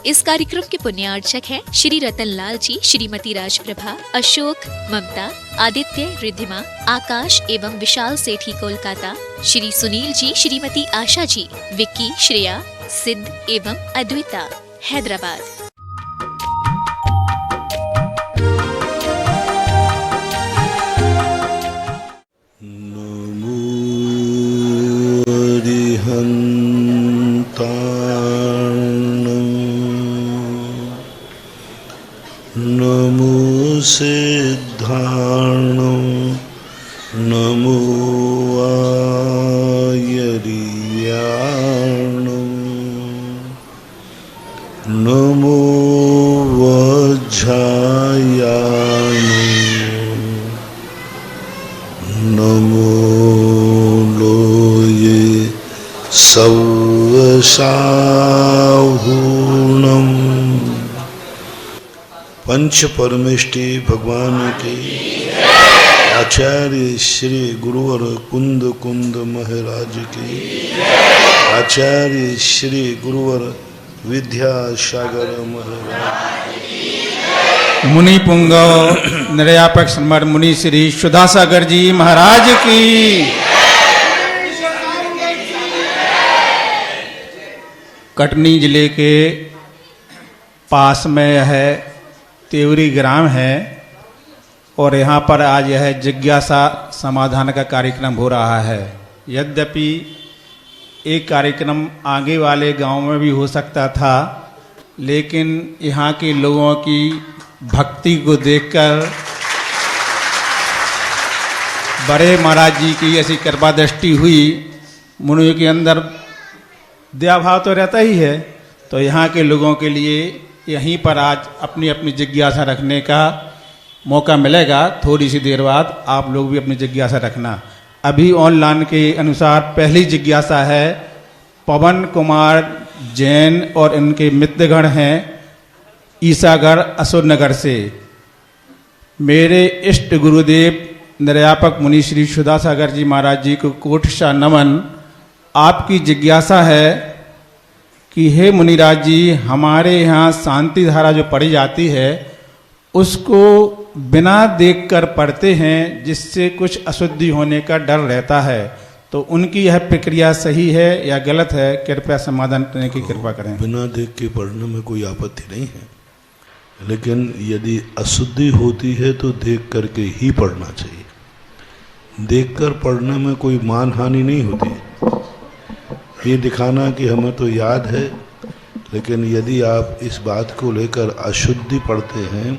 इस कार्यक्रम के पुण्यार्चक हैं श्री रतन लाल जी, श्रीमती राजप्रभा, अशोक, ममता, आदित्य, रिद्धिमा, आकाश एवं विशाल सेठी कोलकाता, श्री सुनील जी, श्रीमती आशा जी, विक्की, श्रेया, सिद्ध एवं अद्विता, हैदराबाद। नमो सिद्धार्णं नमो आयर्याणं नमो वज्रायाणं नमो लोये सवसाहूणम्। पंच परमेष्टि भगवान के आचार्य श्री गुरुवर कुंद कुंद महाराज की, आचार्य श्री गुरुवर विद्यासागर महाराज, मुनि पुंगव निर्यापक सम्राट मुनि श्री सुधासागर जी महाराज की। कटनी जिले के पास में है तेवरी ग्राम है और यहाँ पर आज यह जिज्ञासा समाधान का कार्यक्रम हो रहा है। यद्यपि एक कार्यक्रम आगे वाले गांव में भी हो सकता था, लेकिन यहाँ के लोगों की भक्ति को देखकर बड़े महाराज जी की ऐसी कृपा दृष्टि हुई, मुनियों के अंदर दया भाव तो रहता ही है, तो यहाँ के लोगों के लिए यहीं पर आज अपनी अपनी जिज्ञासा रखने का मौका मिलेगा। थोड़ी सी देर बाद आप लोग भी अपनी जिज्ञासा रखना। अभी ऑनलाइन के अनुसार पहली जिज्ञासा है पवन कुमार जैन और इनके मित्रगण हैं ईसागढ़ असुरनगर से। मेरे इष्ट गुरुदेव निर्यापक मुनि श्री सुधासागर जी महाराज जी को कोट सा नमन। आपकी जिज्ञासा है कि हे मुनिराज जी, हमारे यहाँ शांति धारा जो पढ़ी जाती है उसको बिना देखकर पढ़ते हैं, जिससे कुछ अशुद्धि होने का डर रहता है, तो उनकी यह प्रक्रिया सही है या गलत है? कृपया समाधान करने की कृपा करें। बिना देख के पढ़ने में कोई आपत्ति नहीं है, लेकिन यदि अशुद्धि होती है तो देख करके ही पढ़ना चाहिए। देखकर पढ़ने में कोई मान हानि नहीं होती। ये दिखाना कि हमें तो याद है, लेकिन यदि आप इस बात को लेकर अशुद्धि पढ़ते हैं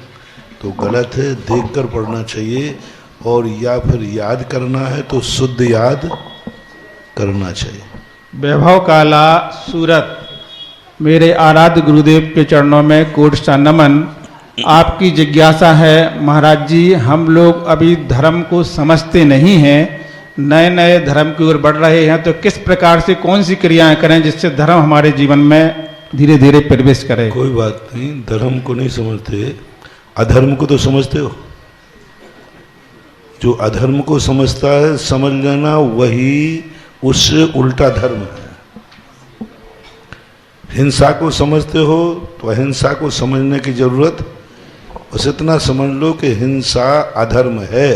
तो गलत है। देखकर पढ़ना चाहिए, और या फिर याद करना है तो शुद्ध याद करना चाहिए। वैभव काला सूरत। मेरे आराध्य गुरुदेव के चरणों में कोट सा नमन। आपकी जिज्ञासा है महाराज जी, हम लोग अभी धर्म को समझते नहीं हैं, नए नए धर्म की ओर बढ़ रहे हैं, तो किस प्रकार से कौन सी क्रियाएं करें जिससे धर्म हमारे जीवन में धीरे धीरे प्रवेश करे? कोई बात नहीं, धर्म को नहीं समझते, अधर्म को तो समझते हो। जो अधर्म को समझता है, समझ लेना वही उससे उल्टा धर्म है। हिंसा को समझते हो तो अहिंसा को समझने की जरूरत, बस इतना समझ लो कि हिंसा अधर्म है,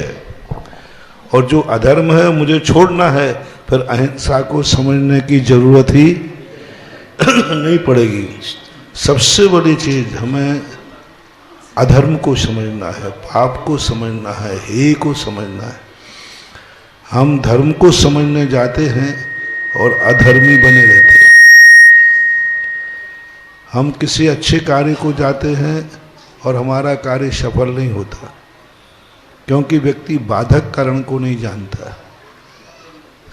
और जो अधर्म है मुझे छोड़ना है, फिर अहिंसा को समझने की जरूरत ही नहीं पड़ेगी। सबसे बड़ी चीज हमें अधर्म को समझना है, पाप को समझना है, हे को समझना है। हम धर्म को समझने जाते हैं और अधर्मी बने रहते हैं। हम किसी अच्छे कार्य को जाते हैं और हमारा कार्य सफल नहीं होता, क्योंकि व्यक्ति बाधक कारण को नहीं जानता।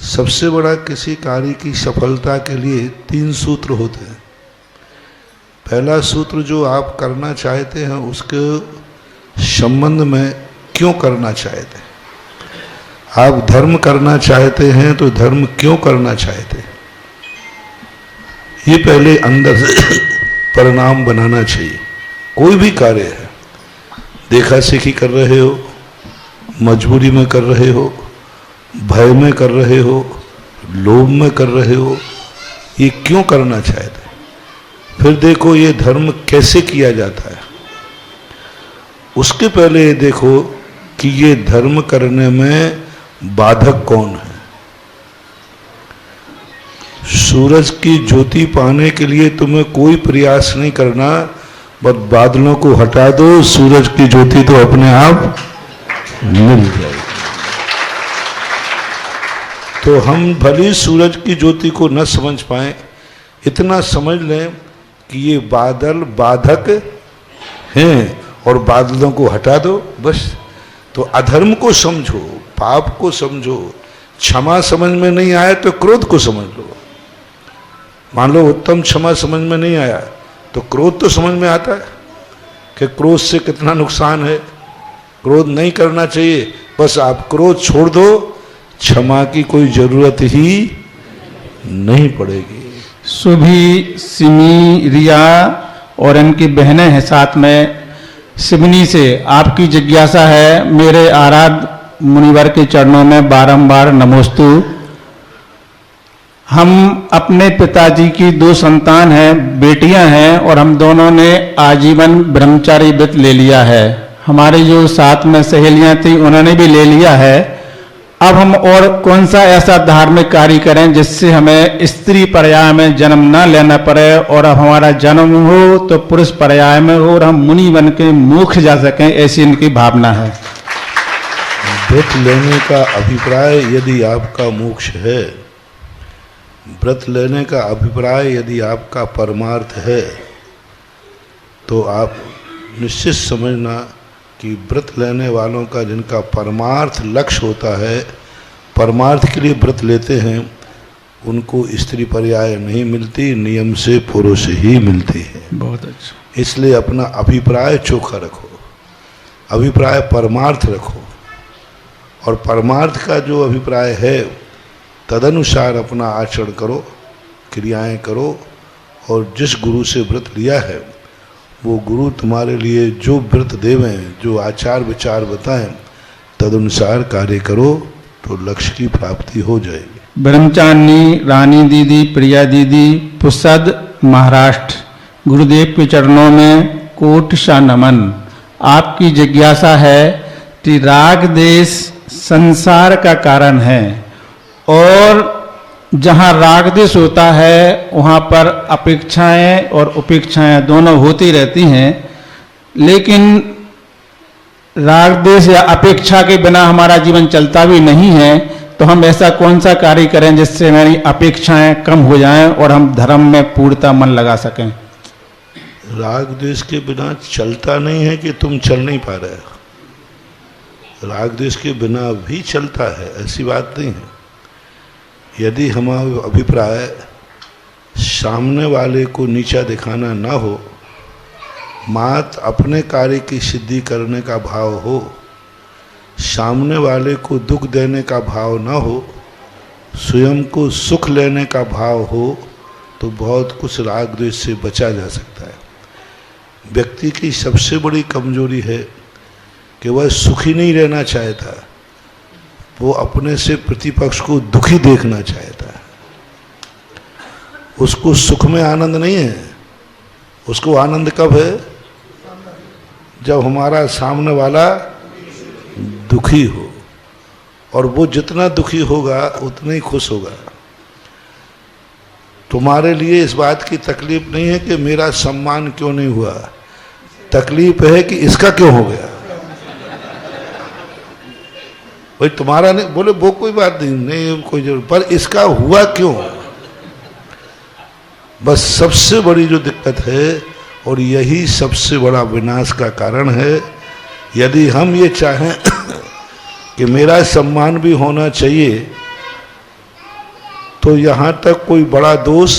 सबसे बड़ा किसी कार्य की सफलता के लिए 3 सूत्र होते हैं। पहला सूत्र, जो आप करना चाहते हैं उसके संबंध में क्यों करना चाहते हैं। आप धर्म करना चाहते हैं तो धर्म क्यों करना चाहते हैं, ये पहले अंदर से परिणाम बनाना चाहिए। कोई भी कार्य है, देखा सीखी कर रहे हो, मजबूरी में कर रहे हो, भय में कर रहे हो, लोभ में कर रहे हो, ये क्यों करना चाहते? फिर देखो ये धर्म कैसे किया जाता है। उसके पहले ये देखो कि ये धर्म करने में बाधक कौन है। सूरज की ज्योति पाने के लिए तुम्हें कोई प्रयास नहीं करना, बस बादलों को हटा दो, सूरज की ज्योति तो अपने आप मिल जाएगी। तो हम भली सूरज की ज्योति को न समझ पाए, इतना समझ लें कि ये बादल बाधक हैं और बादलों को हटा दो बस। तो अधर्म को समझो, पाप को समझो। क्षमा समझ में नहीं आया तो क्रोध को समझ लो। मान लो उत्तम क्षमा समझ में नहीं आया तो क्रोध तो समझ में आता है कि क्रोध से कितना नुकसान है। क्रोध नहीं करना चाहिए, बस आप क्रोध छोड़ दो, क्षमा की कोई जरूरत ही नहीं पड़ेगी। सुभी, सिमी, रिया और इनकी बहनें हैं साथ में। सिवनी से आपकी जिज्ञासा है, मेरे आराध्य मुनिवर के चरणों में बारंबार नमोस्तु। हम अपने पिताजी की 2 संतान हैं, बेटियां हैं, और हम दोनों ने आजीवन ब्रह्मचारी व्रत ले लिया है। हमारी जो साथ में सहेलियां थी उन्होंने भी ले लिया है। अब हम और कौन सा ऐसा धार्मिक कार्य करें जिससे हमें स्त्री पर्याय में जन्म न लेना पड़े, और अब हमारा जन्म हो तो पुरुष पर्याय में हो और हम मुनि बन के मोक्ष जा सकें, ऐसी इनकी भावना है। व्रत लेने का अभिप्राय यदि आपका मोक्ष है, व्रत लेने का अभिप्राय यदि आपका परमार्थ है, तो आप निश्चित समझना कि व्रत लेने वालों का जिनका परमार्थ लक्ष्य होता है, परमार्थ के लिए व्रत लेते हैं, उनको स्त्री पर्याय नहीं मिलती, नियम से पुरुष ही मिलती है। बहुत अच्छा। इसलिए अपना अभिप्राय चोखा रखो, अभिप्राय परमार्थ रखो, और परमार्थ का जो अभिप्राय है तदनुसार अपना आचरण करो, क्रियाएं करो, और जिस गुरु से व्रत लिया है वो गुरु तुम्हारे लिए जो व्रत देवें, जो आचार विचार बताएं, तदनुसार कार्य करो तो लक्ष्य की प्राप्ति हो जाएगी। ब्रह्मचारिणी रानी दीदी, प्रिया दीदी, पुसद, महाराष्ट्र। गुरुदेव के चरणों में कोट सा नमन। आपकी जिज्ञासा है कि राग देश संसार का कारण है, और जहाँ राग देश होता है वहाँ पर अपेक्षाएं और उपेक्षाएं दोनों होती रहती हैं, लेकिन राग देश या अपेक्षा के बिना हमारा जीवन चलता भी नहीं है। तो हम ऐसा कौन सा कार्य करें जिससे हमारी अपेक्षाएं कम हो जाएं और हम धर्म में पूर्णतः मन लगा सकें? राग द्वेष के बिना चलता नहीं है कि तुम चल नहीं पा रहे हो, राग द्वेष के बिना भी चलता है, ऐसी बात नहीं है। यदि हमारा अभिप्राय सामने वाले को नीचा दिखाना ना हो, मात्र अपने कार्य की सिद्धि करने का भाव हो, सामने वाले को दुख देने का भाव ना हो, स्वयं को सुख लेने का भाव हो, तो बहुत कुछ राग द्वेष से बचा जा सकता है। व्यक्ति की सबसे बड़ी कमजोरी है कि वह सुखी नहीं रहना चाहता, वो अपने से प्रतिपक्ष को दुखी देखना चाहता है। उसको सुख में आनंद नहीं है, उसको आनंद कब है? जब हमारा सामने वाला दुखी हो, और वो जितना दुखी होगा उतना ही खुश होगा। तुम्हारे लिए इस बात की तकलीफ नहीं है कि मेरा सम्मान क्यों नहीं हुआ, तकलीफ है कि इसका क्यों हो गया। भाई तुम्हारा नहीं, बोले वो कोई बात नहीं कोई जरूरत, पर इसका हुआ क्यों। बस सबसे बड़ी जो दिक्कत है, और यही सबसे बड़ा विनाश का कारण है। यदि हम ये चाहें कि मेरा सम्मान भी होना चाहिए, तो यहाँ तक कोई बड़ा दोष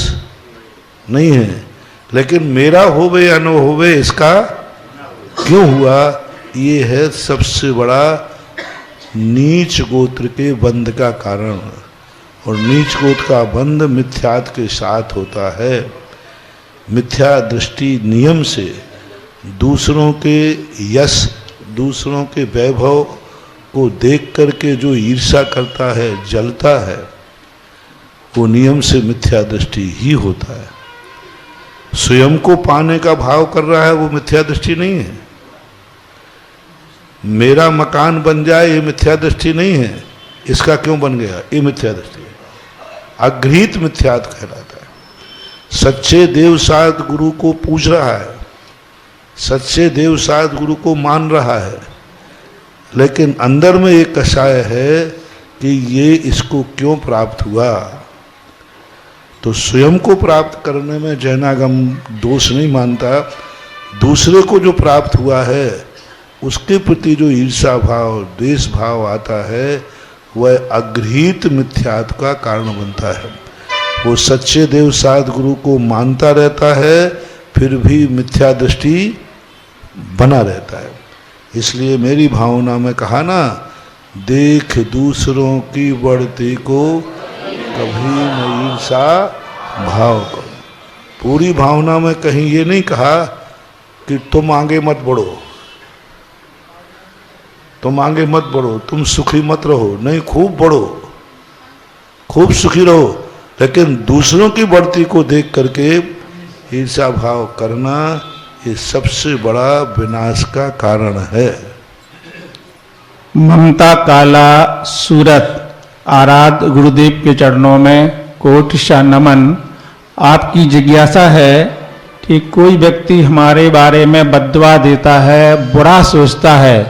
नहीं है, लेकिन मेरा होवे या न होवे इसका क्यों हुआ, ये है सबसे बड़ा नीच गोत्र के बंध का कारण। और नीच गोत्र का बंध मिथ्यात्व के साथ होता है। मिथ्या दृष्टि नियम से दूसरों के यश, दूसरों के वैभव को देख करके जो ईर्ष्या करता है, जलता है, वो नियम से मिथ्या दृष्टि ही होता है। स्वयं को पाने का भाव कर रहा है, वो मिथ्या दृष्टि नहीं है। मेरा मकान बन जाए, ये मिथ्या दृष्टि नहीं है। इसका क्यों बन गया, ये मिथ्या दृष्टि है। अगृहीत मिथ्यात कहलाता है। सच्चे देव साध गुरु को पूज रहा है, सच्चे देव साध गुरु को मान रहा है, लेकिन अंदर में एक कषाय है कि ये इसको क्यों प्राप्त हुआ। तो स्वयं को प्राप्त करने में जैनागम दोष नहीं मानता। दूसरे को जो प्राप्त हुआ है उसके प्रति जो ईर्षा भाव, द्वेष भाव आता है, वह अगृहीत मिथ्यात्व का कारण बनता है। वो सच्चे देव साध गुरु को मानता रहता है, फिर भी मिथ्या दृष्टि बना रहता है। इसलिए मेरी भावना में कहा ना, देख दूसरों की बढ़ती को कभी न ईर्षा भाव करो। पूरी भावना में कहीं ये नहीं कहा कि तुम आगे मत बढ़ो, तुम आगे मत बढ़ो, तुम सुखी मत रहो। नहीं, खूब बढ़ो, खूब सुखी रहो, लेकिन दूसरों की बढ़ती को देख करके ईर्षा भाव करना, ये सबसे बड़ा विनाश का कारण है। ममता काला सूरत आराध्य गुरुदेव के चरणों में कोटिशा नमन। आपकी जिज्ञासा है कि कोई व्यक्ति हमारे बारे में बद्दुआ देता है, बुरा सोचता है,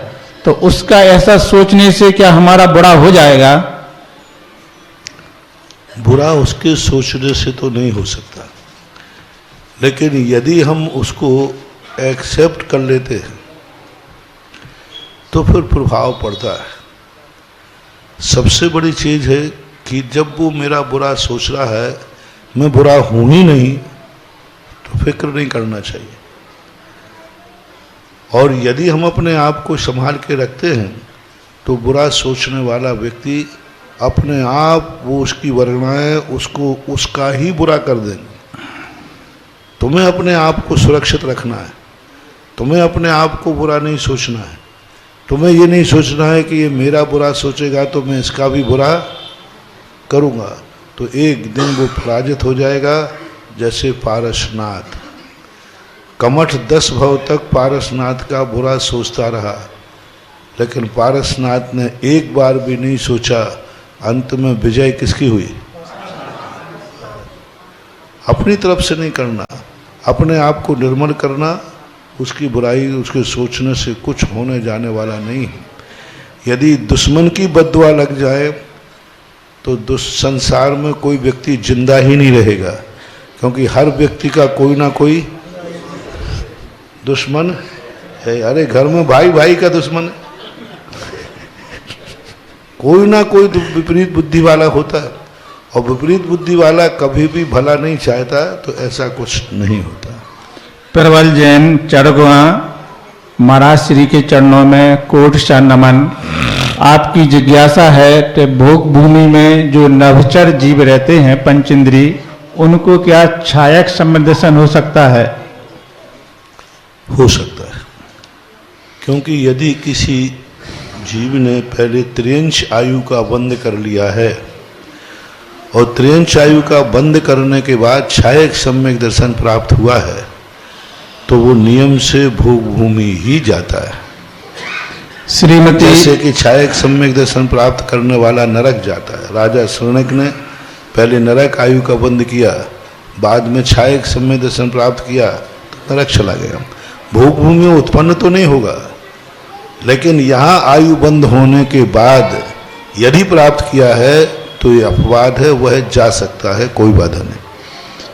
तो उसका ऐसा सोचने से क्या हमारा बुरा हो जाएगा? बुरा उसके सोचने से तो नहीं हो सकता, लेकिन यदि हम उसको एक्सेप्ट कर लेते हैं तो फिर प्रभाव पड़ता है। सबसे बड़ी चीज़ है कि जब वो मेरा बुरा सोच रहा है, मैं बुरा हूं ही नहीं, तो फिक्र नहीं करना चाहिए। और यदि हम अपने आप को संभाल के रखते हैं तो बुरा सोचने वाला व्यक्ति अपने आप, वो उसकी वर्गणाएं उसको उसका ही बुरा कर देंगे। तुम्हें अपने आप को सुरक्षित रखना है, तुम्हें अपने आप को बुरा नहीं सोचना है। तुम्हें ये नहीं सोचना है कि ये मेरा बुरा सोचेगा तो मैं इसका भी बुरा करूँगा, तो एक दिन वो पराजित हो जाएगा। जैसे पारसनाथ, कमठ 10 भव तक पारसनाथ का बुरा सोचता रहा, लेकिन पारसनाथ ने एक बार भी नहीं सोचा। अंत में विजय किसकी हुई? अपनी तरफ से नहीं करना, अपने आप को निर्मल करना। उसकी बुराई, उसके सोचने से कुछ होने जाने वाला नहीं है। यदि दुश्मन की बद्दुआ लग जाए तो संसार में कोई व्यक्ति जिंदा ही नहीं रहेगा, क्योंकि हर व्यक्ति का कोई ना कोई दुश्मन है। अरे घर में भाई भाई का दुश्मन है, कोई ना कोई विपरीत बुद्धि वाला होता है, और विपरीत बुद्धि वाला कभी भी भला नहीं चाहता, तो ऐसा कुछ नहीं होता। प्रबल जैन चरगुआ महाराज श्री के चरणों में कोटिशा नमन। आपकी जिज्ञासा है कि भोग भूमि में जो नभचर जीव रहते हैं पंचेंद्री, उनको क्या छायक संवेदन हो सकता है? हो सकता है, क्योंकि यदि किसी जीव ने पहले त्रियंश आयु का बंद कर लिया है और त्रियंश आयु का बंद करने के बाद छायक सम्यक दर्शन प्राप्त हुआ है, तो वो नियम से भोग भूमि ही जाता है। श्रीमती, जैसे कि छायक सम्यक दर्शन प्राप्त करने वाला नरक जाता है। राजा शृणक ने पहले नरक आयु का बंद किया, बाद में छायक सम्यक दर्शन प्राप्त किया, तो नरक चला गया। भोग भूमि में उत्पन्न तो नहीं होगा, लेकिन यहाँ आयु बंद होने के बाद यदि प्राप्त किया है तो ये अपवाद है, वह जा सकता है, कोई बाधा नहीं।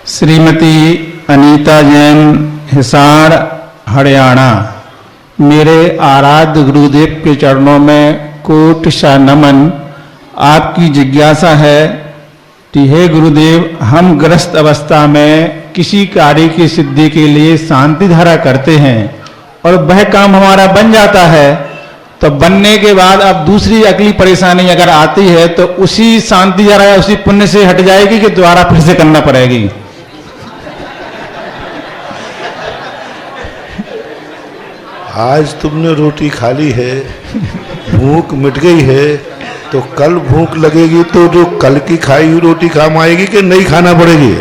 श्रीमती अनीता जैन हिसार हरियाणा, मेरे आराध्य गुरुदेव के चरणों में कोटिशा नमन। आपकी जिज्ञासा है कि हे गुरुदेव, हम ग्रस्त अवस्था में किसी कार्य की सिद्धि के लिए शांति धारा करते हैं और वह काम हमारा बन जाता है, तो बनने के बाद अब दूसरी अगली परेशानी अगर आती है तो उसी शांति धारा या उसी पुण्य से हट जाएगी कि दोबारा फिर से करना पड़ेगी? आज तुमने रोटी खा ली है, भूख मिट गई है, तो कल भूख लगेगी तो जो कल की खाई हुई रोटी काम आएगी कि नहीं खाना पड़ेगी?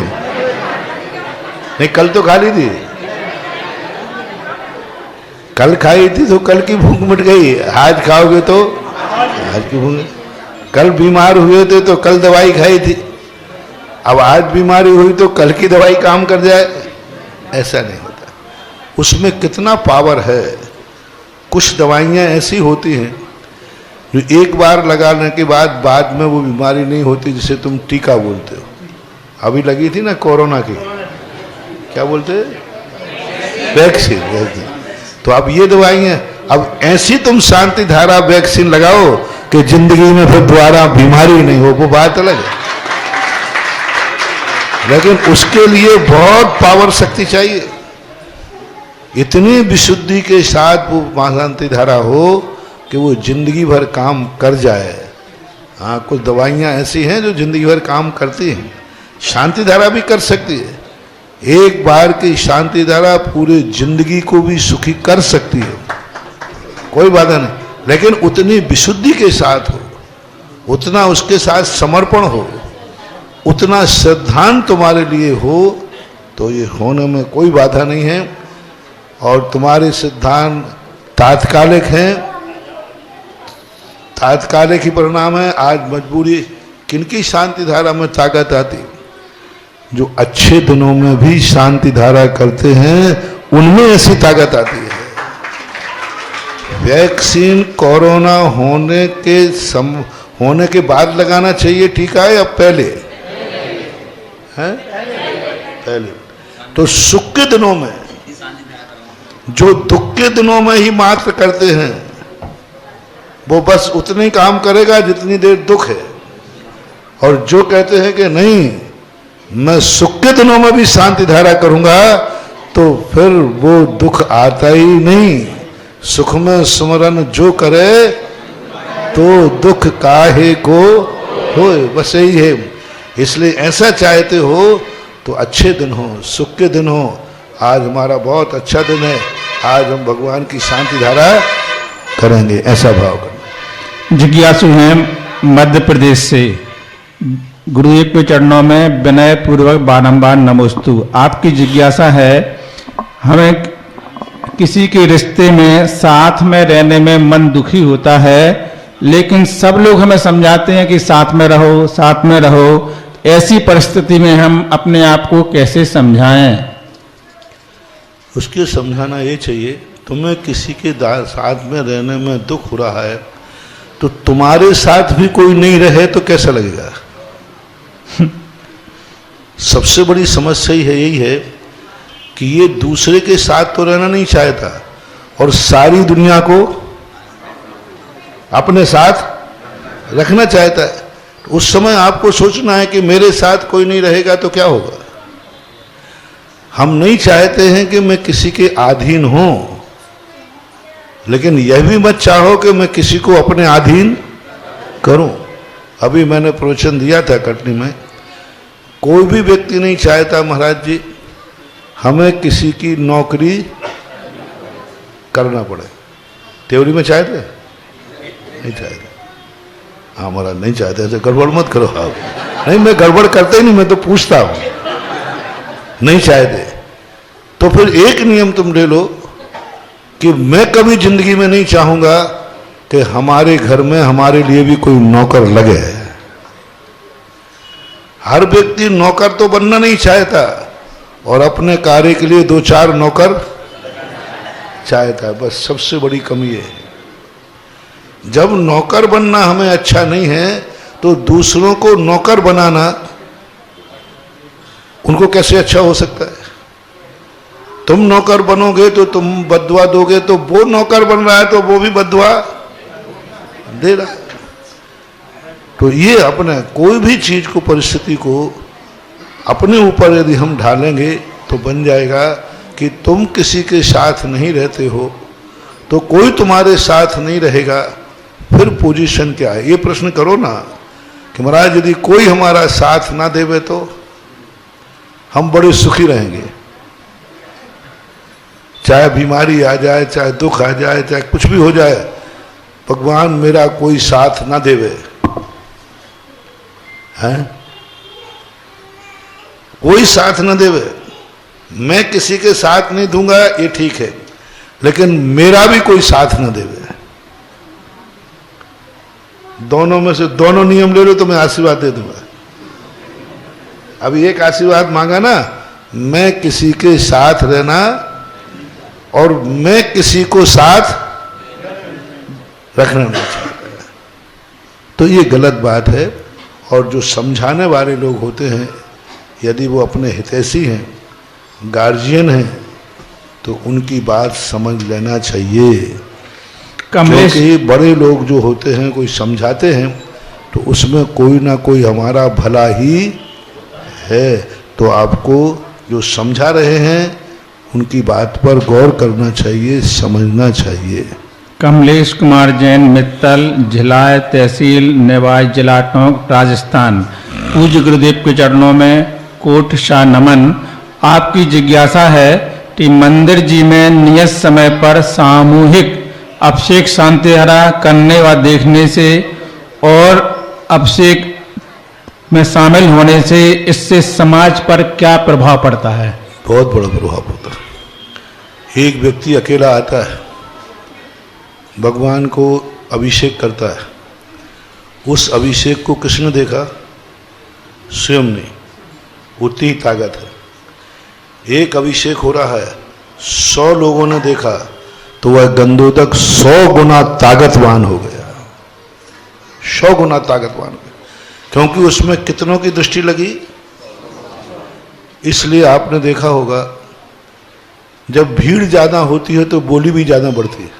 नहीं, कल तो खा ली थी, कल खाई थी तो कल की भूख मिट गई। आज खाओगे तो आज की भूख। कल बीमार हुए थे तो कल दवाई खाई थी, अब आज बीमारी हुई तो कल की दवाई काम कर जाए, ऐसा नहीं होता। उसमें कितना पावर है। कुछ दवाइयाँ ऐसी होती हैं जो एक बार लगाने के बाद में वो बीमारी नहीं होती, जिसे तुम टीका बोलते हो। अभी लगी थी ना कोरोना की, क्या बोलते हैं, वैक्सीन। तो अब ये दवाइयाँ, अब ऐसी तुम शांति धारा वैक्सीन लगाओ कि जिंदगी में फिर दोबारा बीमारी नहीं हो, वो बात अलग है। लेकिन उसके लिए बहुत पावर शक्ति चाहिए, इतनी विशुद्धि के साथ वो शांति धारा हो कि वो जिंदगी भर काम कर जाए। हाँ, कुछ दवाइयाँ ऐसी हैं जो जिंदगी भर काम करती हैं, शांति धारा भी कर सकती है। एक बार की शांति धारा पूरी जिंदगी को भी सुखी कर सकती है, कोई बाधा नहीं। लेकिन उतनी विशुद्धि के साथ हो, उतना उसके साथ समर्पण हो, उतना श्रद्धान तुम्हारे लिए हो, तो ये होने में कोई बाधा नहीं है। और तुम्हारे सिद्धांत तात्कालिक हैं, तात्कालिक ही परिणाम है। आज मजबूरी किनकी शांति धारा में ताकत आती, जो अच्छे दिनों में भी शांति धारा करते हैं, उनमें ऐसी ताकत आती है। वैक्सीन कोरोना होने के बाद लगाना चाहिए टीका है, या पहले है? पहले। तो सुख के दिनों में, जो दुख के दिनों में ही मात्र करते हैं, वो बस उतने ही काम करेगा जितनी देर दुख है। और जो कहते हैं कि नहीं, मैं सुख के दिनों में भी शांति धारा करूंगा, तो फिर वो दुख आता ही नहीं। सुख में स्मरण जो करे, तो दुख काहे को होए, बस यही है। इसलिए ऐसा चाहते हो तो अच्छे दिन हो, सुख के दिन हो। आज हमारा बहुत अच्छा दिन है, आज हम भगवान की शांति धारा करेंगे, ऐसा भाव करना। जिज्ञासु हैं मध्य प्रदेश से, गुरुदेव के चरणों में विनय पूर्वक बारंबार नमोस्तु। आपकी जिज्ञासा है, हमें किसी के रिश्ते में साथ में रहने में मन दुखी होता है, लेकिन सब लोग हमें समझाते हैं कि साथ में रहो, साथ में रहो। ऐसी परिस्थिति में हम अपने आप को कैसे समझाएं? उसके समझाना ये चाहिए, तुम्हें किसी के साथ में रहने में दुख हो रहा है, तो तुम्हारे साथ भी कोई नहीं रहे तो कैसा लगेगा? सबसे बड़ी समस्या यही है कि ये दूसरे के साथ तो रहना नहीं चाहता और सारी दुनिया को अपने साथ रखना चाहता है। उस समय आपको सोचना है कि मेरे साथ कोई नहीं रहेगा तो क्या होगा। हम नहीं चाहते हैं कि मैं किसी के अधीन हूं, लेकिन यह भी मत चाहो कि मैं किसी को अपने अधीन करूं। अभी मैंने प्रवचन दिया था कटनी में, कोई भी व्यक्ति नहीं चाहता महाराज जी हमें किसी की नौकरी करना पड़े। त्योरी में चाहते? नहीं चाहते। हाँ महाराज नहीं चाहते, ऐसे गड़बड़ मत करो आप। नहीं, मैं गड़बड़ करते ही नहीं, मैं तो पूछता हूं। नहीं चाहते तो फिर एक नियम तुम ले लो कि मैं कभी जिंदगी में नहीं चाहूंगा कि हमारे घर में हमारे लिए भी कोई नौकर लगे। हर व्यक्ति नौकर तो बनना नहीं चाहता और अपने कार्य के लिए 2-4 नौकर चाहता है, बस सबसे बड़ी कमी है। जब नौकर बनना हमें अच्छा नहीं है तो दूसरों को नौकर बनाना उनको कैसे अच्छा हो सकता है? तुम नौकर बनोगे तो तुम बददुआ दोगे, तो वो नौकर बन रहा है तो वो भी बददुआ दे रहा है। तो ये अपने कोई भी चीज को, परिस्थिति को अपने ऊपर यदि हम ढालेंगे तो बन जाएगा कि तुम किसी के साथ नहीं रहते हो तो कोई तुम्हारे साथ नहीं रहेगा। फिर पोजीशन क्या है ये प्रश्न करो ना कि महाराज यदि कोई हमारा साथ ना देवे तो हम बड़े सुखी रहेंगे। चाहे बीमारी आ जाए, चाहे दुख आ जाए, चाहे कुछ भी हो जाए, भगवान मेरा कोई साथ ना देवे, हैं? कोई साथ ना देवे मैं किसी के साथ नहीं दूंगा ये ठीक है, लेकिन मेरा भी कोई साथ न देवे। दोनों में से दोनों नियम ले लो तो मैं आशीर्वाद दे दूंगा। अभी एक आशीर्वाद मांगा ना, मैं किसी के साथ रहना और मैं किसी को साथ रखना नहीं चाहता, तो ये गलत बात है। और जो समझाने वाले लोग होते हैं, यदि वो अपने हितैषी हैं, गार्जियन हैं, तो उनकी बात समझ लेना चाहिए। क्योंकि बड़े लोग जो होते हैं, कोई समझाते हैं तो उसमें कोई ना कोई हमारा भला ही है। तो आपको जो समझा रहे हैं उनकी बात पर गौर करना चाहिए, समझना चाहिए। कमलेश कुमार जैन, मित्तल, झिलाय तहसील, नेवाई जिला टोंक, राजस्थान। पूज्य गुरुदेव के चरणों में कोट शाह नमन। आपकी जिज्ञासा है कि मंदिर जी में नियत समय पर सामूहिक अभिषेक शांतिहारा करने व देखने से और अभिषेक में शामिल होने से इससे समाज पर क्या प्रभाव पड़ता है? बहुत बड़ा प्रभाव पड़ता है। एक व्यक्ति अकेला आता है, भगवान को अभिषेक करता है। उस अभिषेक को किसने देखा? स्वयं ने। उतनी ही ताकत है। एक अभिषेक हो रहा है, 100 लोगों ने देखा तो वह गंधोदक 100 गुना ताकतवान हो गया। 100 गुना ताकतवान हो गया, क्योंकि उसमें कितनों की दृष्टि लगी। इसलिए आपने देखा होगा, जब भीड़ ज्यादा होती है तो बोली भी ज्यादा बढ़ती है।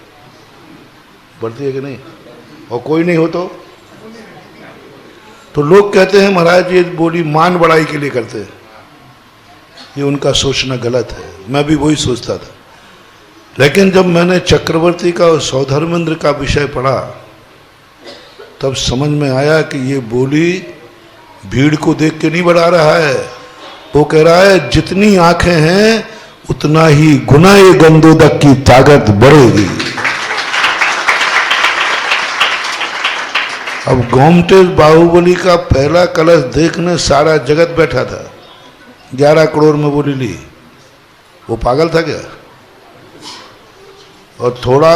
बढ़ती है कि नहीं? और कोई नहीं हो तो लोग कहते हैं महाराज ये बोली मान बढ़ाई के लिए करते हैं। ये उनका सोचना गलत है। मैं भी वही सोचता था, लेकिन जब मैंने चक्रवर्ती का और सौधर्मेंद्र का विषय पढ़ा तब समझ में आया कि ये बोली भीड़ को देख के नहीं बढ़ा रहा है। वो कह रहा है जितनी आंखें हैं उतना ही गुना ये गंधोदक की ताकत बढ़ेगी। अब गोमटेल बाहुबली का पहला कलश देखने सारा जगत बैठा था। 11 करोड़ में बोली ली। वो पागल था क्या? और थोड़ा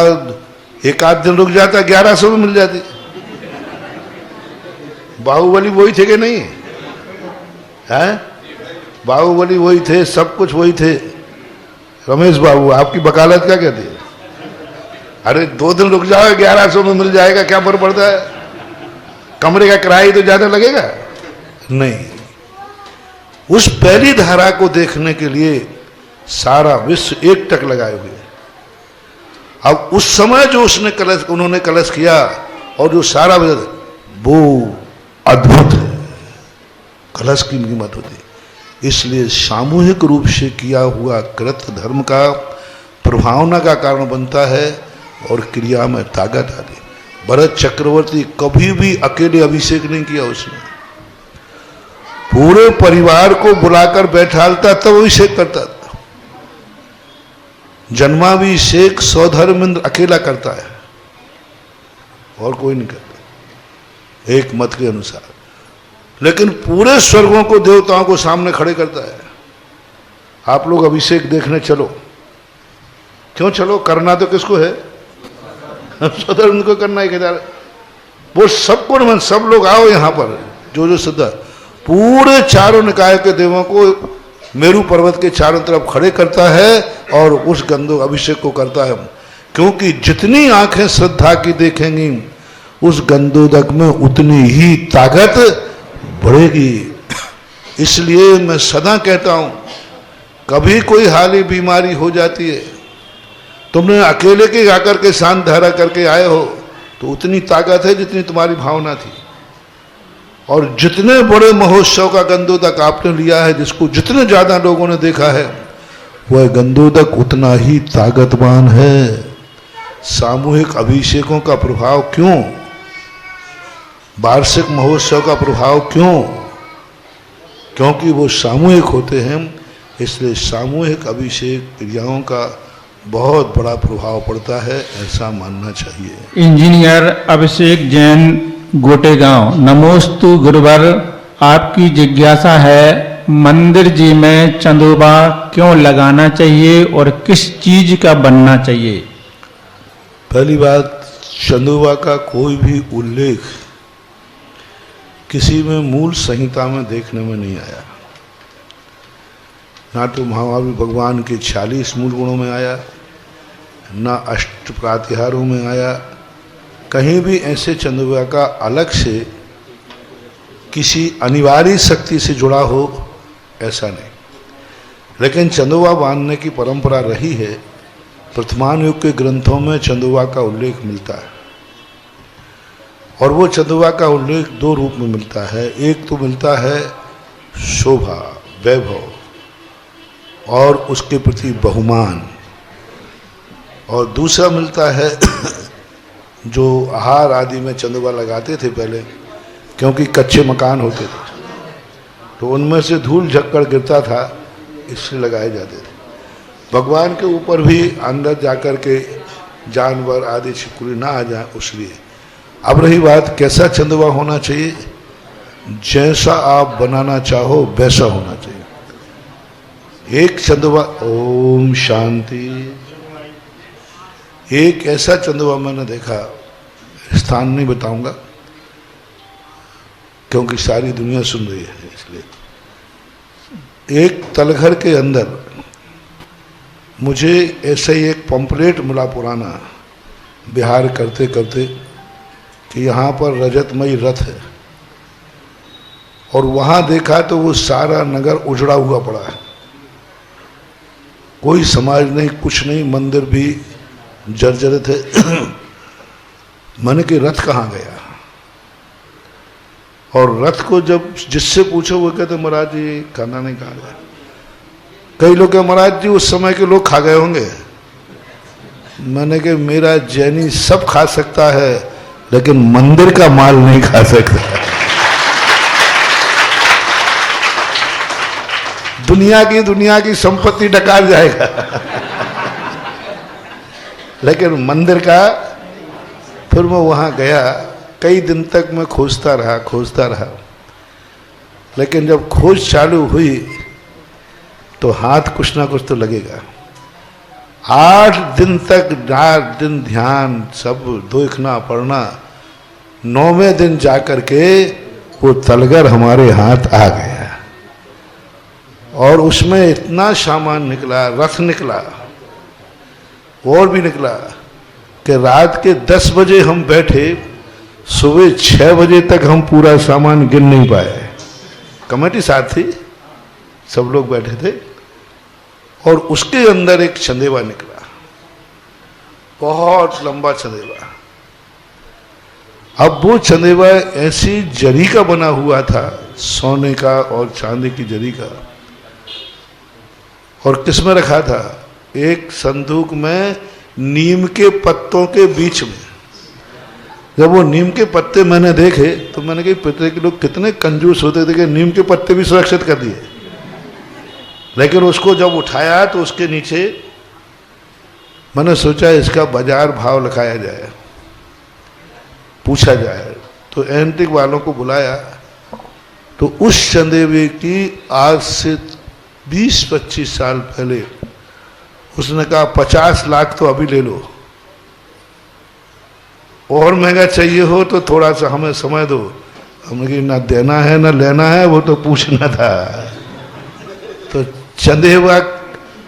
एक आध दिन रुक जाता 1100 में मिल जाती। बाहुबली वही थे कि नहीं है? बाहुबली वही थे, सब कुछ वही थे। रमेश बाबू आपकी वकालत क्या कहती है? अरे 2 दिन रुक जाओ 1100 में मिल जाएगा, क्या फर्क पड़ता है? कमरे का किराया तो ज्यादा लगेगा नहीं। उस पहली धारा को देखने के लिए सारा विश्व एक टक लगाए हुए। अब उस समय जो उन्होंने कलश किया और जो सारा वो अद्भुत है। कलश की कीमत होती। इसलिए सामूहिक रूप से किया हुआ कृत्य धर्म का प्रभावना का कारण बनता है और क्रिया में ताकत आती। भरत चक्रवर्ती कभी भी अकेले अभिषेक नहीं किया, उसने पूरे परिवार को बुलाकर बैठालता तब अभिषेक करता था। जन्माभिषेक सौधर्मेंद्र अकेला करता है और कोई नहीं करता, एक मत के अनुसार। लेकिन पूरे स्वर्गों को, देवताओं को सामने खड़े करता है। आप लोग अभिषेक देखने चलो। क्यों चलो? करना तो किसको है? सौधर्मेंद्र को करना है। केदार वो सबको नमन, सब लोग आओ यहाँ पर। जो सिद्ध पूरे चारों निकाय के देवों को मेरू पर्वत के चारों तरफ खड़े करता है और उस गंधो अभिषेक को करता है। क्योंकि जितनी आंखें श्रद्धा की देखेंगी उस गंधोदक में उतनी ही ताकत बढ़ेगी। इसलिए मैं सदा कहता हूं, कभी कोई हाली बीमारी हो जाती है, तुमने अकेले के आकर के शांत धारा करके आए हो तो उतनी ताकत है जितनी तुम्हारी भावना थी। और जितने बड़े महोत्सव का गंधोदक आपने लिया है, जिसको जितने ज्यादा लोगों ने देखा है, वह गंधोदक उतना ही ताकतवान है। सामूहिक अभिषेकों का प्रभाव क्यों? वार्षिक महोत्सव का प्रभाव क्यों? क्योंकि वो सामूहिक होते हैं। इसलिए सामूहिक अभिषेक क्रियाओं का बहुत बड़ा प्रभाव पड़ता है, ऐसा मानना चाहिए। इंजीनियर अभिषेक जैन, गोटेगांव। नमोस्तु गुरुवर, आपकी जिज्ञासा है मंदिर जी में चंदोबा क्यों लगाना चाहिए और किस चीज का बनना चाहिए? पहली बात, चंदुआ का कोई भी उल्लेख किसी में मूल संहिता में देखने में नहीं आया। ना तो महावीर भगवान के 46 मूल गुणों में आया, ना अष्ट प्रातिहारों में आया। कहीं भी ऐसे चंदुआ का अलग से किसी अनिवार्य शक्ति से जुड़ा हो, ऐसा नहीं। लेकिन चंदुआ बांधने की परंपरा रही है। प्रथमान युग के ग्रंथों में चंदुआ का उल्लेख मिलता है, और वो चंदुआ का उल्लेख दो रूप में मिलता है। एक तो मिलता है शोभा, वैभव और उसके प्रति बहुमान, और दूसरा मिलता है जो आहार आदि में चंदुआ लगाते थे पहले, क्योंकि कच्चे मकान होते थे तो उनमें से धूल झक्कड़ गिरता था, इसलिए लगाए जाते थे। भगवान के ऊपर भी अंदर जाकर के जानवर आदि छिपकली ना आ जाए, उसलिए। अब रही बात कैसा चंदुआ होना चाहिए, जैसा आप बनाना चाहो वैसा होना चाहिए। एक चंदुआ, ओम शांति, एक ऐसा चंदुआ मैंने देखा, स्थान नहीं बताऊंगा क्योंकि सारी दुनिया सुन रही है, इसलिए। एक तलघर के अंदर मुझे ऐसे ही एक पंपलेट मिला पुराना, बिहार करते करते, कि यहाँ पर रजतमयी रथ है, और वहाँ देखा तो वो सारा नगर उजड़ा हुआ पड़ा है, कोई समाज नहीं, कुछ नहीं, मंदिर भी जर्जरित है। मन के रथ कहाँ गया? और रथ को जब जिससे पूछो वो कहते महाराज जी खाना नहीं खा गया। कई लोग कहे महाराज जी उस समय के लोग खा गए होंगे। मैंने कहा मेरा जैनी सब खा सकता है, लेकिन मंदिर का माल नहीं खा सकता। दुनिया की संपत्ति डकार जाएगा, लेकिन मंदिर का। फिर मैं वहां गया, कई दिन तक मैं खोजता रहा, लेकिन जब खोज चालू हुई तो हाथ कुछ ना कुछ तो लगेगा। 8 दिन तक, 8 दिन ध्यान, सब देखना पढ़ना, 9वें दिन जाकर के वो तलगर हमारे हाथ आ गया, और उसमें इतना सामान निकला, रथ निकला, और भी निकला, कि रात के 10 बजे हम बैठे, सुबह 6 बजे तक हम पूरा सामान गिन नहीं पाए। कमेटी साथ थी, सब लोग बैठे थे, और उसके अंदर एक चंदेवा निकला, बहुत लंबा चंदेवा। अब वो चंदेवा ऐसी जरी का बना हुआ था, सोने का और चांदी की जरी का, और किसमें रखा था? एक संदूक में नीम के पत्तों के बीच में। जब वो नीम के पत्ते मैंने देखे तो मैंने कहा पितरे के लोग कितने कंजूस होते थे कि नीम के पत्ते भी सुरक्षित कर दिए। लेकिन उसको जब उठाया तो उसके नीचे मैंने सोचा इसका बाजार भाव लिखाया जाए, पूछा जाए। तो एंटिक वालों को बुलाया, तो उस चंदेवे की आज से 20-25 साल पहले उसने कहा 50 लाख तो अभी ले लो, और महंगा चाहिए हो तो थोड़ा सा हमें समय दो। हमने कहा ना देना है ना लेना है, वो तो पूछना था। तो चंदेवा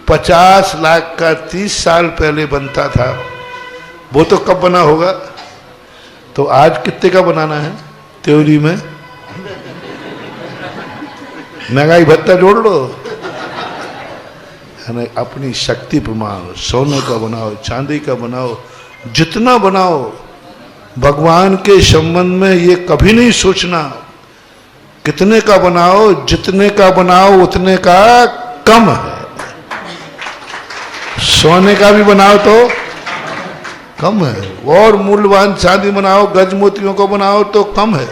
50 लाख का 30 साल पहले बनता था, वो तो कब बना होगा? तो आज कितने का बनाना है त्योरी में? महंगाई भत्ता जोड़ लो, अपनी शक्ति प्रमाण, सोने का बनाओ, चांदी का बनाओ, जितना बनाओ। भगवान के संबंध में ये कभी नहीं सोचना कितने का बनाओ, जितने का बनाओ उतने का कम है। सोने का भी बनाओ तो कम है, और मूल्यवान चांदी बनाओ, गज मोतियों को बनाओ तो कम है।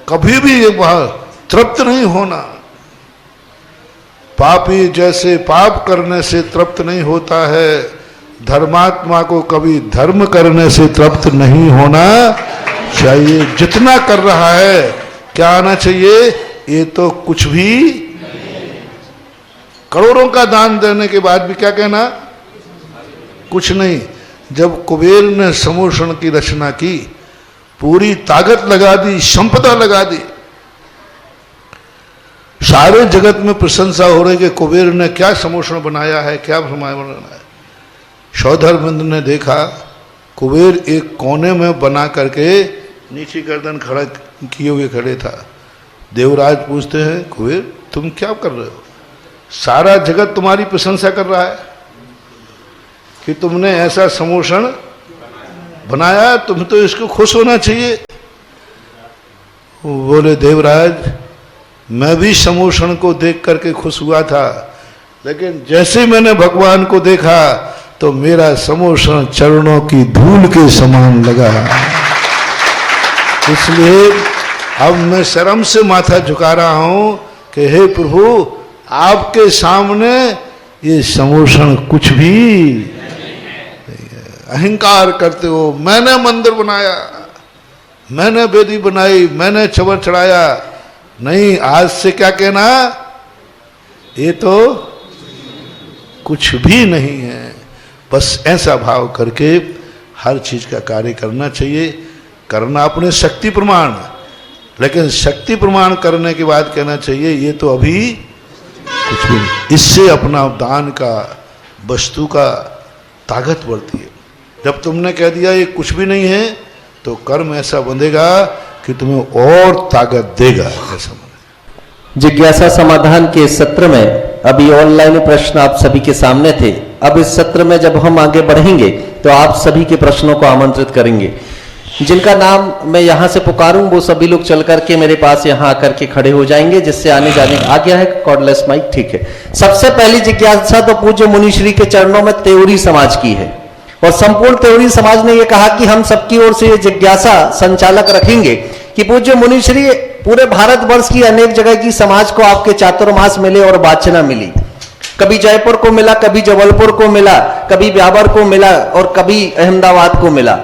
कभी भी ये तृप्त नहीं होना। पापी जैसे पाप करने से तृप्त नहीं होता है, धर्मात्मा को कभी धर्म करने से तृप्त नहीं होना चाहिए। जितना कर रहा है क्या आना चाहिए? ये तो कुछ भी करोड़ों का दान देने के बाद भी क्या कहना, कुछ नहीं। जब कुबेर ने समोषण की रचना की, पूरी ताकत लगा दी, संपदा लगा दी, सारे जगत में प्रशंसा हो रही कि कुबेर ने क्या समोषण बनाया है, क्या समाय बनाया है। सौधर्मेंद्र ने देखा कुबेर एक कोने में बना करके नीचे गर्दन खड़ा किए हुए खड़े था। देवराज पूछते हैं, कुबेर तुम क्या कर रहे हो? सारा जगत तुम्हारी प्रशंसा कर रहा है कि तुमने ऐसा समोषण बनाया, तुम तो इसको खुश होना चाहिए। बोले, देवराज मैं भी समोषण को देख करके खुश हुआ था, लेकिन जैसे मैंने भगवान को देखा तो मेरा समोषण चरणों की धूल के समान लगा। इसलिए अब मैं शर्म से माथा झुका रहा हूं कि हे प्रभु, आपके सामने ये समोषण कुछ भी अहंकार करते हो। मैंने मंदिर बनाया, मैंने वेदी बनाई, मैंने छबर चढ़ाया, नहीं, आज से क्या कहना, ये तो कुछ भी नहीं है। बस ऐसा भाव करके हर चीज का कार्य करना चाहिए, करना अपने शक्ति प्रमाण, लेकिन शक्ति प्रमाण करने के बाद कहना चाहिए ये तो अभी कुछ भी नहीं। इससे अपना दान का, वस्तु का ताकत बढ़ती है। जब तुमने कह दिया ये कुछ भी नहीं है, तो कर्म ऐसा बंधेगा कि तुम्हें और ताकत देगा। ऐसा जिज्ञासा समाधान के सत्र में अभी ऑनलाइन प्रश्न आप सभी के सामने थे। अब इस सत्र में जब हम आगे बढ़ेंगे तो आप सभी के प्रश्नों को आमंत्रित करेंगे। जिनका नाम मैं यहां से पुकारूं वो सभी लोग चल करके मेरे पास यहां आकर के खड़े हो जाएंगे, जिससे आने जाने आ गया है कॉर्डलेस माइक, ठीक है। सबसे पहली जिज्ञासा तो पूज्य मुनिश्री के चरणों में त्योरी समाज की है, और संपूर्ण त्योरी समाज ने यह कहा कि हम सबकी ओर से ये जिज्ञासा संचालक रखेंगे कि पूज्य मुनिश्री पूरे भारतवर्ष की अनेक जगह की समाज को आपके चातुर्मास मिले और वाचना मिली। कभी जयपुर को मिला, कभी जबलपुर को मिला, कभी ब्यावर को मिला और कभी अहमदाबाद को मिला।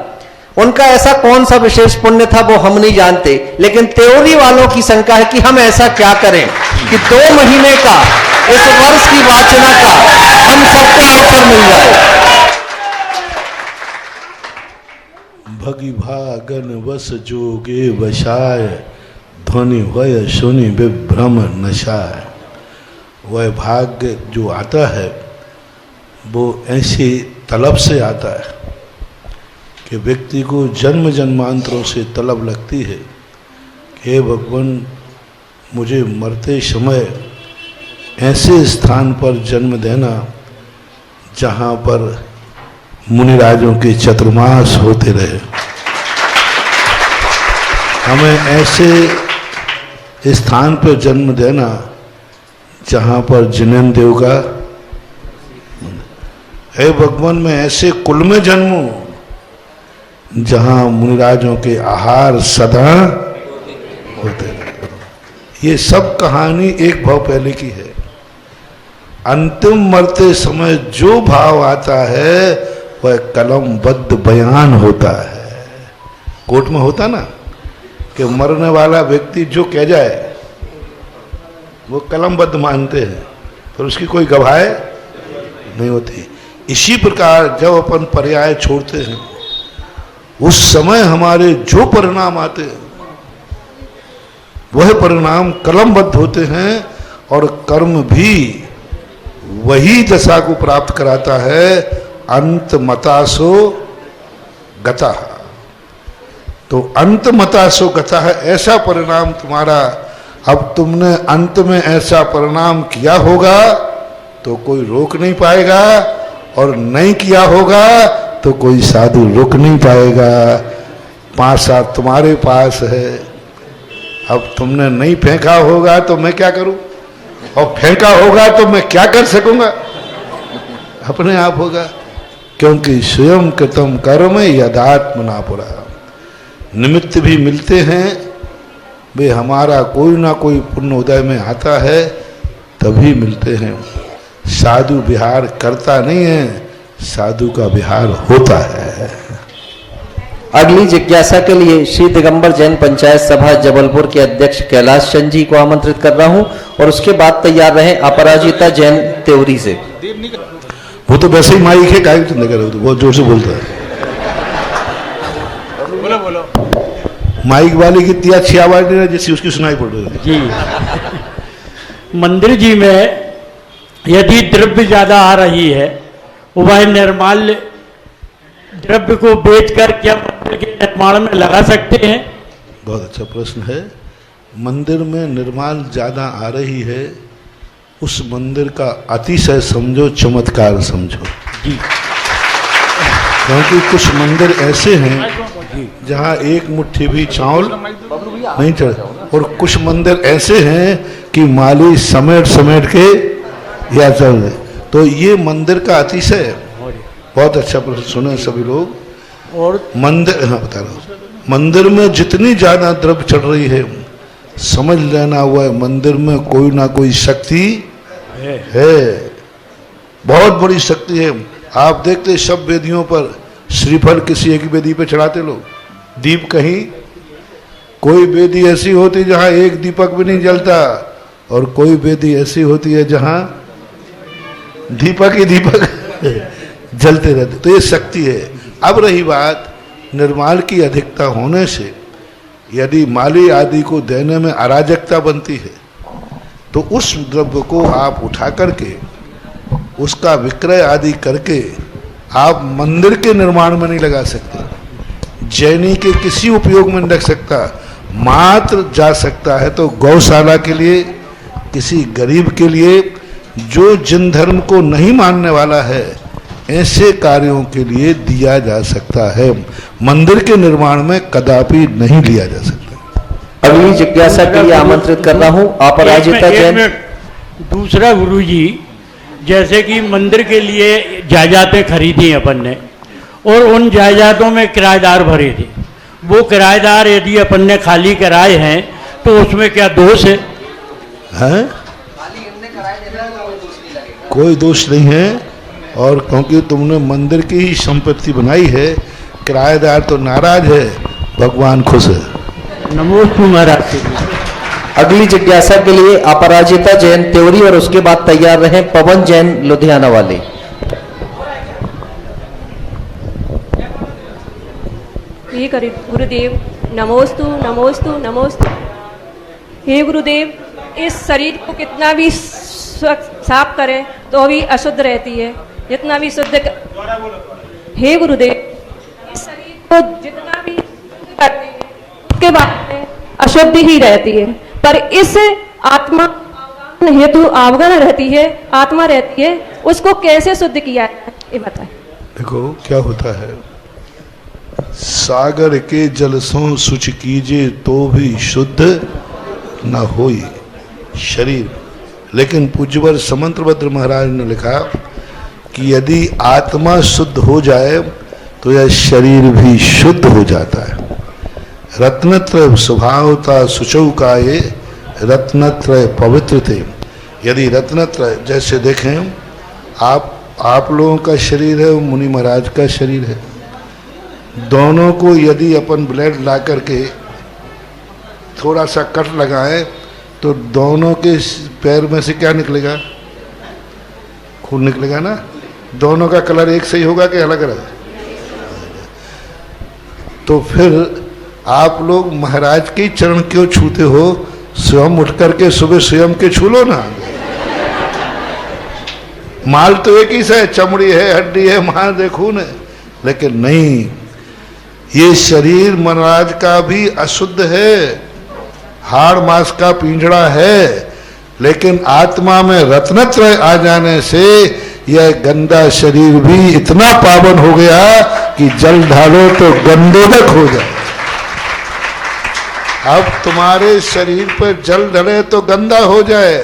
उनका ऐसा कौन सा विशेष पुण्य था वो हम नहीं जानते, लेकिन त्योरी वालों की शंका है कि हम ऐसा क्या करें कि 2 महीने का इस वर्ष की वाचना का हम सबको अवसर मिल जाए। भगिभागन वस जोगे वशाय, ध्वनि वय सुनि विभ्रम नशाय। वह भाग्य जो आता है वो ऐसी तलब से आता है कि व्यक्ति को जन्म जन्मांतरों से तलब लगती है कि हे भगवान, मुझे मरते समय ऐसे स्थान पर जन्म देना जहाँ पर मुनिराजों के चतुर्मास होते रहे। हमें ऐसे स्थान पर जन्म देना जहाँ पर जिनेन्द्र देव का, हे भगवान मैं ऐसे कुल में जन्मूं जहाँ मुनिराजों के आहार सदा होते रहे। ये सब कहानी एक भाव पहले की है। अंतिम मरते समय जो भाव आता है वह कलमबद्ध बयान होता है। कोर्ट में होता ना कि मरने वाला व्यक्ति जो कह जाए वो कलमबद्ध मानते हैं, पर उसकी कोई गवाह नहीं होती। इसी प्रकार जब अपन पर्याय छोड़ते हैं उस समय हमारे जो परिणाम आते हैं वह परिणाम कलमबद्ध होते हैं, और कर्म भी वही दशा को प्राप्त कराता है, अंत मतासो गता। तो अंत मतासो गता है, ऐसा परिणाम तुम्हारा। अब तुमने अंत में ऐसा परिणाम किया होगा तो कोई रोक नहीं पाएगा, और नहीं किया होगा तो कोई साधु रुक नहीं पाएगा। 5 साल तुम्हारे पास है, अब तुमने नहीं फेंका होगा तो मैं क्या करूं, और फेंका होगा तो मैं क्या कर सकूंगा, अपने आप होगा। क्योंकि स्वयं कृतम कर्म यदात्मना पुरा। निमित्त भी मिलते हैं, वे हमारा कोई ना कोई पुण्य उदय में आता है तभी मिलते हैं। साधु विहार करता नहीं है, साधु का विहार होता है। अगली जिज्ञासा के लिए श्री दिगंबर जैन पंचायत सभा जबलपुर के अध्यक्ष कैलाश चंद जी को आमंत्रित कर रहा हूं और उसके बाद तैयार रहे अपराजिता जैन त्योरी से। वो तो वैसे ही माइक है, काय चिंता कर रहे हो, तो बहुत जोर से बोलता है। बोलो माइक वाले की इतनी अच्छी आवाज नहीं है जैसी उसकी सुनाई पड़ रही है जी। मंदिर जी में यदि द्रव्य ज्यादा आ रही है, वह निर्माल्य द्रव्य को बेचकर क्या मंदिर के निर्माण में लगा सकते हैं? बहुत अच्छा प्रश्न है। मंदिर में निर्माल ज्यादा आ रही है, उस मंदिर का अतिशय समझो, चमत्कार समझो जी। क्योंकि कुछ मंदिर ऐसे हैं जहां एक मुट्ठी भी चावल नहीं चढ़े, और कुछ मंदिर ऐसे हैं कि माली समेट समेट के या चल रहे, तो ये मंदिर का अतिशय है। बहुत अच्छा प्रश्न सुने सभी लोग। और मंदिर, हाँ बता रहा हूँ, मंदिर में जितनी ज्यादा द्रव्य चढ़ रही है, समझ लेना हुआ है मंदिर में कोई ना कोई शक्ति है, बहुत बड़ी शक्ति है। आप देखते सब वेदियों पर श्रीफल किसी एक वेदी पे चढ़ाते लोग, दीप कहीं, कोई वेदी ऐसी होती जहां एक दीपक भी नहीं जलता, और कोई वेदी ऐसी होती है जहां दीपक ही दीपक जलते रहते, तो ये शक्ति है। अब रही बात निर्माल की अधिकता होने से यदि माली आदि को देने में अराजकता बनती है, तो उस द्रव्य को आप उठा करके उसका विक्रय आदि करके आप मंदिर के निर्माण में नहीं लगा सकते, जैनी के किसी उपयोग में नहीं लग सकता, मात्र जा सकता है तो गौशाला के लिए, किसी गरीब के लिए, जो जिन धर्म को नहीं मानने वाला है, ऐसे कार्यों के लिए दिया जा सकता है। मंदिर के निर्माण में कदापि नहीं लिया जा सकता। अगली जिज्ञासा के लिए आमंत्रित कर रहा हूं अपराजिता जैन। दूसरा गुरुजी, जैसे कि मंदिर के लिए जायदादें खरीदी अपन ने और उन जायदादों में किराएदार भरे थे, वो किराएदार यदि अपन ने खाली कराए हैं तो उसमें क्या दोष है? कोई दोष नहीं है, और क्योंकि तुमने मंदिर की ही संपत्ति बनाई है, किराएदार तो नाराज है, भगवान खुश है। नमोस्तु महाराज। अगली जिज्ञासा के लिए अपराजिता जैन त्योरी और उसके बाद तैयार रहे पवन जैन लुधियाना वाले। ये करें गुरुदेव। नमोस्तु नमोस्तु नमोस्तु। हे गुरुदेव, इस शरीर को कितना भी साफ करें तो भी अशुद्ध रहती है, जितना भी शुद्ध हे गुरुदेव, इस शरीर को जितना भी करते हैं उसके बाद में अशुद्धि ही रहती है, पर इस आत्मा हेतु अवगण रहती है, आत्मा रहती है, उसको कैसे शुद्ध किया है ये बताएं। देखो क्या होता है, सागर के जल सो शुचि कीजिए तो भी शुद्ध न होई शरीर। लेकिन पूज्यवर समंत्रभद्र महाराज ने लिखा कि यदि आत्मा शुद्ध हो जाए तो यह शरीर भी शुद्ध हो जाता है। रत्नत्रय स्वभावता सुचौ का ये रत्नत्रय पवित्र थे। यदि रत्नत्रय, जैसे देखें आप लोगों का शरीर है, मुनि महाराज का शरीर है, दोनों को यदि अपन ब्लेड ला करके थोड़ा सा कट लगाएं तो दोनों के पैर में से क्या निकलेगा? खून निकलेगा ना। दोनों का कलर एक सही होगा कि अलग अलग? तो फिर आप लोग महाराज के चरण क्यों छूते हो? स्वयं उठ करके सुबह स्वयं के छू लो ना। माल तो एक ही से, चमड़ी है, हड्डी है, मांस खून है, लेकिन नहीं, ये शरीर महाराज का भी अशुद्ध है, हाड़ मांस का पिंजड़ा है, लेकिन आत्मा में रत्नत्रय आ जाने से यह गंदा शरीर भी इतना पावन हो गया कि जल ढालो तो गंदोदक हो जाए। अब तुम्हारे शरीर पर जल ढले तो गंदा हो जाए,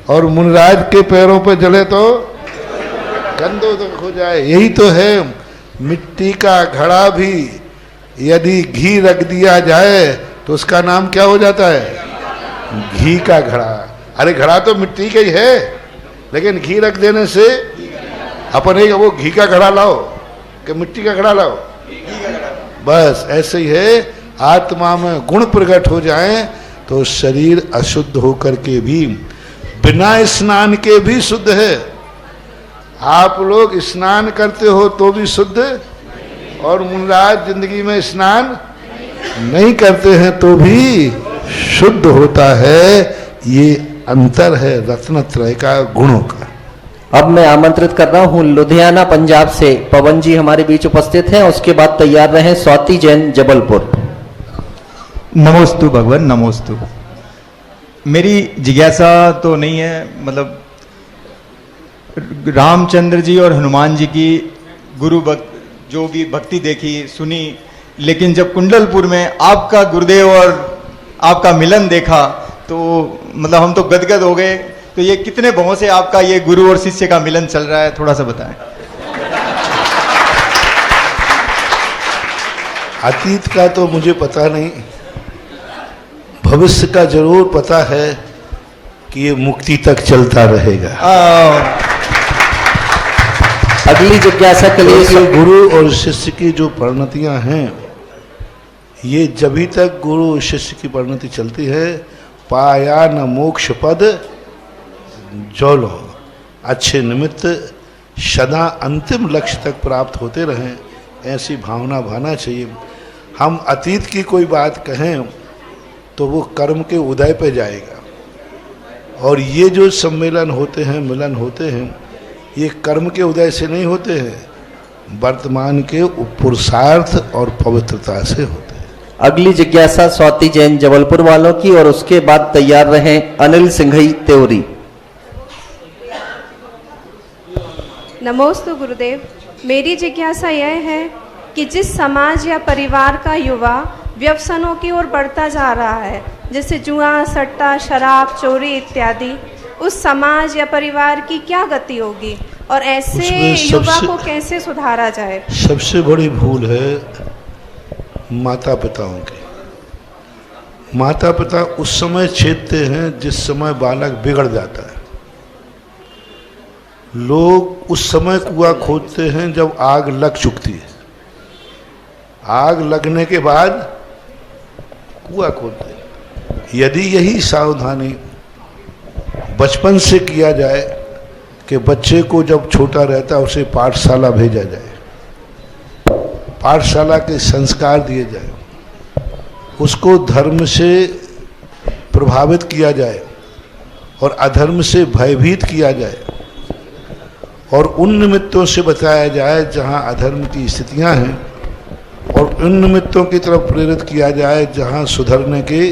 और मुनिराज के पैरों पर जले तो गंदोदक हो जाए। यही तो है, मिट्टी का घड़ा भी यदि घी रख दिया जाए तो उसका नाम क्या हो जाता है? घी का घड़ा। अरे घड़ा तो मिट्टी का ही है, लेकिन घी रख देने से अपन एक वो घी का घड़ा लाओ कि मिट्टी का घड़ा लाओ, बस ऐसे ही है, आत्मा में गुण प्रकट हो जाएं तो शरीर अशुद्ध होकर के भी, बिना स्नान के भी शुद्ध है। आप लोग स्नान करते हो तो भी शुद्ध, और मुनराज जिंदगी में स्नान नहीं करते हैं तो भी शुद्ध होता है। ये अंतर है रत्नत्रय का, गुणों का। अब मैं आमंत्रित कर रहा हूं लुधियाना पंजाब से पवन जी हमारे बीच उपस्थित हैं। उसके बाद तैयार रहें स्वाति जैन जबलपुर। नमोस्तु भगवान, नमोस्तु। मेरी जिज्ञासा तो नहीं है, मतलब रामचंद्र जी और हनुमान जी की गुरु भक्त जो भी भक्ति देखी सुनी, लेकिन जब कुंडलपुर में आपका गुरुदेव और आपका मिलन देखा तो मतलब हम तो गदगद हो गए। तो ये कितने भावों से आपका ये गुरु और शिष्य का मिलन चल रहा है, थोड़ा सा बताएं। अतीत का तो मुझे पता नहीं, भविष्य का जरूर पता है कि ये मुक्ति तक चलता रहेगा। अगली जिज्ञासा के लिए गुरु और शिष्य की जो परिणतियां हैं, ये जभी तक गुरु और शिष्य की परिणति चलती है, पाया न मोक्ष पद जो लो, अच्छे निमित्त सदा अंतिम लक्ष्य तक प्राप्त होते रहें, ऐसी भावना भाना चाहिए। हम अतीत की कोई बात कहें तो वो कर्म के उदय पे जाएगा, और ये जो सम्मेलन होते हैं, मिलन होते हैं, ये कर्म के उदय से नहीं होते हैं, वर्तमान के पुरुषार्थ और पवित्रता से होते हैं। अगली जिज्ञासा स्वाति जैन जबलपुर वालों की, और उसके बाद तैयार रहें अनिल सिंघई तेवरी। नमोस्तु गुरुदेव। मेरी जिज्ञासा यह है कि जिस समाज या परिवार का युवा व्यसनों की ओर बढ़ता जा रहा है, जैसे जुआ, सट्टा, शराब, चोरी इत्यादि, उस समाज या परिवार की क्या गति होगी और ऐसे युवा को कैसे सुधारा जाए? सबसे बड़ी भूल है माता पिताओं की। माता पिता उस समय छेदते हैं जिस समय बालक बिगड़ जाता है। लोग उस समय कुआं खोदते हैं जब आग लग चुकती है, आग लगने के बाद कुआं खोदते हैं। यदि यही सावधानी बचपन से किया जाए कि बच्चे को जब छोटा रहता है उसे पाठशाला भेजा जाए, पाठशाला के संस्कार दिए जाए, उसको धर्म से प्रभावित किया जाए और अधर्म से भयभीत किया जाए, और उन निमित्तों से बताया जाए जहाँ अधर्म की स्थितियाँ हैं, और उन निमित्तों की तरफ प्रेरित किया जाए जहाँ सुधरने के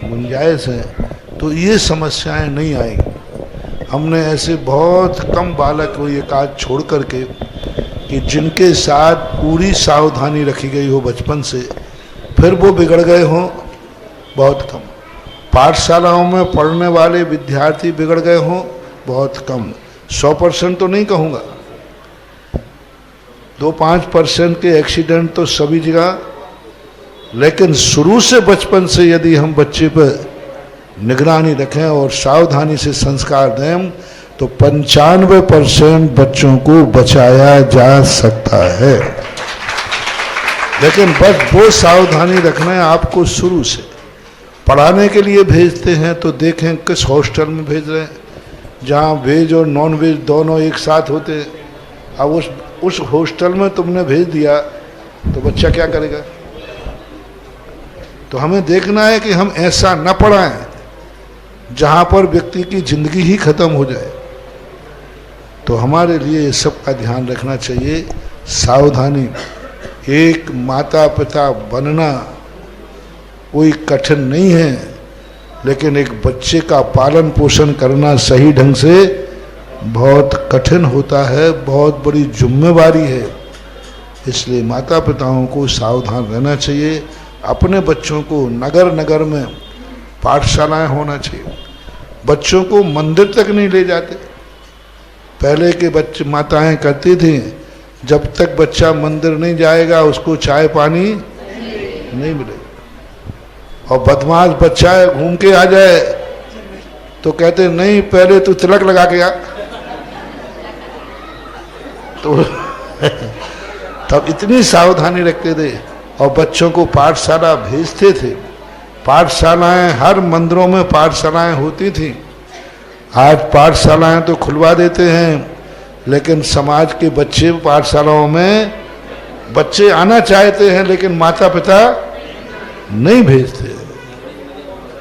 गुंजाइश है, तो ये समस्याएं नहीं आएंगी। हमने ऐसे बहुत कम बालक को ये काज छोड़ करके कि जिनके साथ पूरी सावधानी रखी गई हो बचपन से, फिर वो बिगड़ गए हों, बहुत कम। पाठशालाओं में पढ़ने वाले विद्यार्थी बिगड़ गए हों, बहुत कम। 100% तो नहीं कहूँगा, 2-5% के एक्सीडेंट तो सभी जगह, लेकिन शुरू से बचपन से यदि हम बच्चे पर निगरानी रखें और सावधानी से संस्कार दें तो 95% बच्चों को बचाया जा सकता है। लेकिन बस वो सावधानी रखना है आपको शुरू से। पढ़ाने के लिए भेजते हैं तो देखें किस हॉस्टल में भेज रहे हैं, जहाँ वेज और नॉन वेज दोनों एक साथ होते हैं। अब उस हॉस्टल में तुमने भेज दिया तो बच्चा क्या करेगा? तो हमें देखना है कि हम ऐसा न पढ़ाएं जहाँ पर व्यक्ति की जिंदगी ही खत्म हो जाए। तो हमारे लिए सबका ध्यान रखना चाहिए, सावधानी। एक माता पिता बनना कोई कठिन नहीं है, लेकिन एक बच्चे का पालन पोषण करना सही ढंग से बहुत कठिन होता है, बहुत बड़ी जिम्मेवारी है। इसलिए माता पिताओं को सावधान रहना चाहिए। अपने बच्चों को नगर नगर में पाठशालाएं होना चाहिए। बच्चों को मंदिर तक नहीं ले जाते। पहले के बच्चे माताएं करती थी, जब तक बच्चा मंदिर नहीं जाएगा उसको चाय पानी नहीं मिलेगा। और बदमाश बच्चा है घूम के आ जाए तो कहते नहीं पहले तू तिलक लगा के आ। तो तब इतनी सावधानी रखते थे और बच्चों को पाठशाला भेजते थे। पाठशालाएं, हर मंदिरों में पाठशालाएं होती थी। आज पाठशालाएं तो खुलवा देते हैं, लेकिन समाज के बच्चे पाठशालाओं में बच्चे आना चाहते हैं, लेकिन माता पिता नहीं भेजते।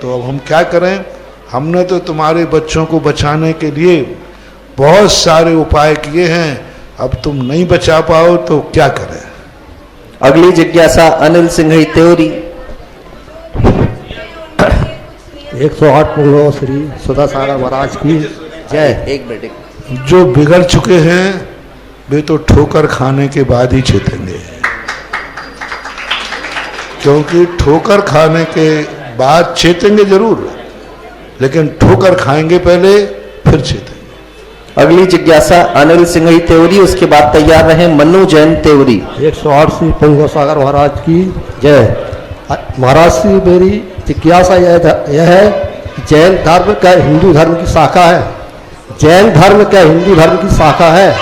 तो अब हम क्या करें? हमने तो तुम्हारे बच्चों को बचाने के लिए बहुत सारे उपाय किए हैं, अब तुम नहीं बचा पाओ तो क्या करें? अगली जिज्ञासा अनिल सिंघई त्योरी। 108 पुंगलों श्री सुधा सागर महाराज की जय। एक मिनट। जो बिगड़ चुके हैं वे तो ठोकर खाने के बाद ही चेतेंगे, क्योंकि ठोकर खाने के बाद चेतेंगे जरूर, लेकिन ठोकर खाएंगे पहले फिर चेतेंगे। अगली जिज्ञासा अनिल सिंघई त्योरी, उसके बाद तैयार रहे मनु जैन त्योरी। 108 श्री पुंगलों सागर महाराज की जय। महाराज श्री, मेरी जिज्ञासा यह है कि जैन धर्म क्या हिंदू धर्म की शाखा है? जैन धर्म क्या हिंदू धर्म की शाखा है?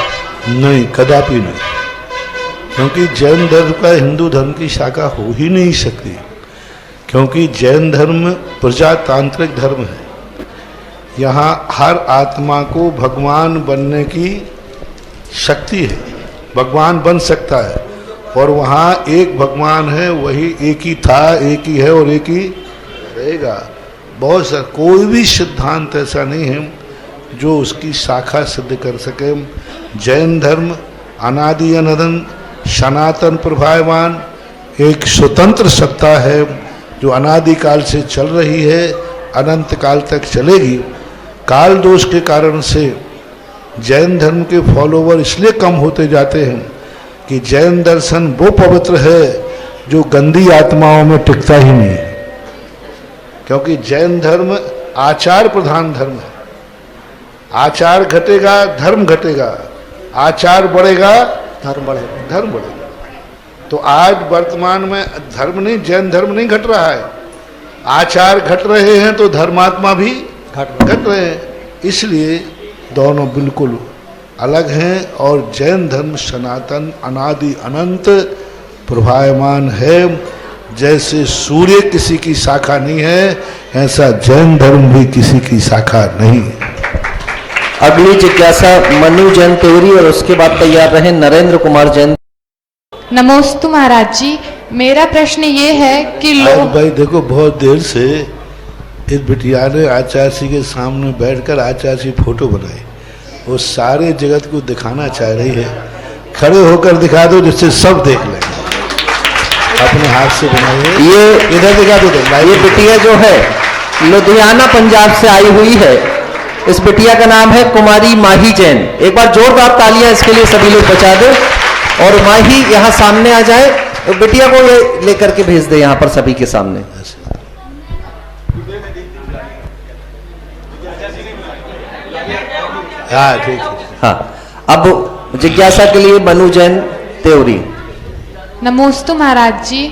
नहीं, कदापि नहीं, क्योंकि जैन धर्म का हिंदू धर्म की शाखा हो ही नहीं सकती, क्योंकि जैन धर्म प्रजातांत्रिक धर्म है। यहाँ हर आत्मा को भगवान बनने की शक्ति है, भगवान बन सकता है, और वहाँ एक भगवान है, वही एक ही था, एक ही है और एक ही रहेगा। बहुत सा कोई भी सिद्धांत ऐसा नहीं है जो उसकी शाखा सिद्ध कर सके। जैन धर्म अनादि अनंत सनातन प्रभावान एक स्वतंत्र सत्ता है, जो अनादिकाल से चल रही है, अनंत काल तक चलेगी। काल दोष के कारण से जैन धर्म के फॉलोवर इसलिए कम होते जाते हैं कि जैन दर्शन वो पवित्र है जो गंदी आत्माओं में टिकता ही नहीं है, क्योंकि जैन धर्म आचार प्रधान धर्म है। आचार घटेगा धर्म घटेगा, आचार बढ़ेगा धर्म बढ़ेगा, धर्म बढ़ेगा। तो आज वर्तमान में धर्म नहीं, जैन धर्म नहीं घट रहा है, आचार घट रहे हैं, तो धर्मात्मा भी घट रहे हैं। इसलिए दोनों बिल्कुल अलग हैं, और जैन धर्म सनातन अनादि अनंत प्रभायमान है। जैसे सूर्य किसी की शाखा नहीं है, ऐसा जैन धर्म भी किसी की शाखा नहीं है। अगली जिज्ञासा मनु जैन त्योरी, और उसके बाद तैयार रहे नरेंद्र कुमार जैन। नमोस्तु महाराज जी, मेरा प्रश्न ये है कि लोग भाई देखो, बहुत देर से इस बिटिया ने आचार्य जी के सामने बैठकर आचार्य जी फोटो बनाई, वो सारे जगत को दिखाना चाह रही है। खड़े होकर दिखा दो जिससे सब देख लें, अपने हाथ से बनाइए। ये इधर दिखा दो। ये बिटिया जो है लुधियाना पंजाब से आई हुई है। इस बिटिया का नाम है कुमारी माही जैन। एक बार जोरदार तालियां इसके लिए सभी लोग बजा दो, और माही यहाँ सामने आ जाए, तो बिटिया को ये लेकर के भेज दे यहाँ पर सभी के सामने। हाँ ठीक है। हाँ, अब जिज्ञासा के लिए मनु जैन त्योरी। नमोस्तु महाराज जी,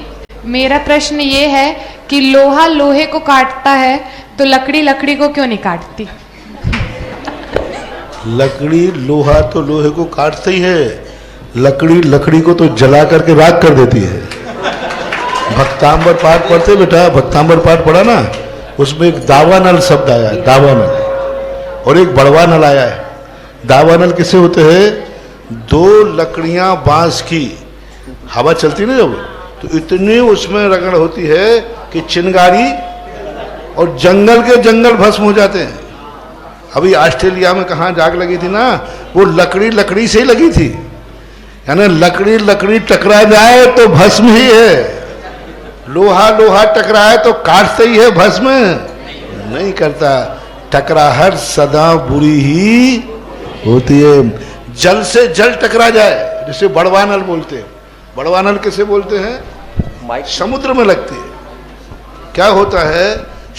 मेरा प्रश्न ये है कि लोहा लोहे को काटता है तो लकड़ी लकड़ी को क्यों नहीं काटती? लकड़ी लोहा तो लोहे को काटती ही है, लकड़ी लकड़ी को तो जला करके राख कर देती है। भक्तांबर पाठ पढ़ते बेटा, भक्तांबर पाठ पढ़ा ना, उसमें एक दावानल शब्द आया है, दावानल, और एक बड़वा नल आया है। दावानल किसे होते हैं? दो लकड़ियां बांस की हवा चलती ना जब, तो इतनी उसमें रगड़ होती है कि चिंगारी और जंगल के जंगल भस्म हो जाते हैं। अभी ऑस्ट्रेलिया में कहाँ जाग लगी थी ना, वो लकड़ी लकड़ी से ही लगी थी, यानी लकड़ी लकड़ी टकरा जाए तो भस्म ही है, लोहा लोहा टकराए तो काटते ही है, भस्म नहीं करता। टकराहट सदा बुरी ही होती है। जल से जल टकरा जाए, जिसे बड़वानल बोलते हैं। बड़वानल किसे बोलते हैं? समुद्र में लगती है। क्या होता है,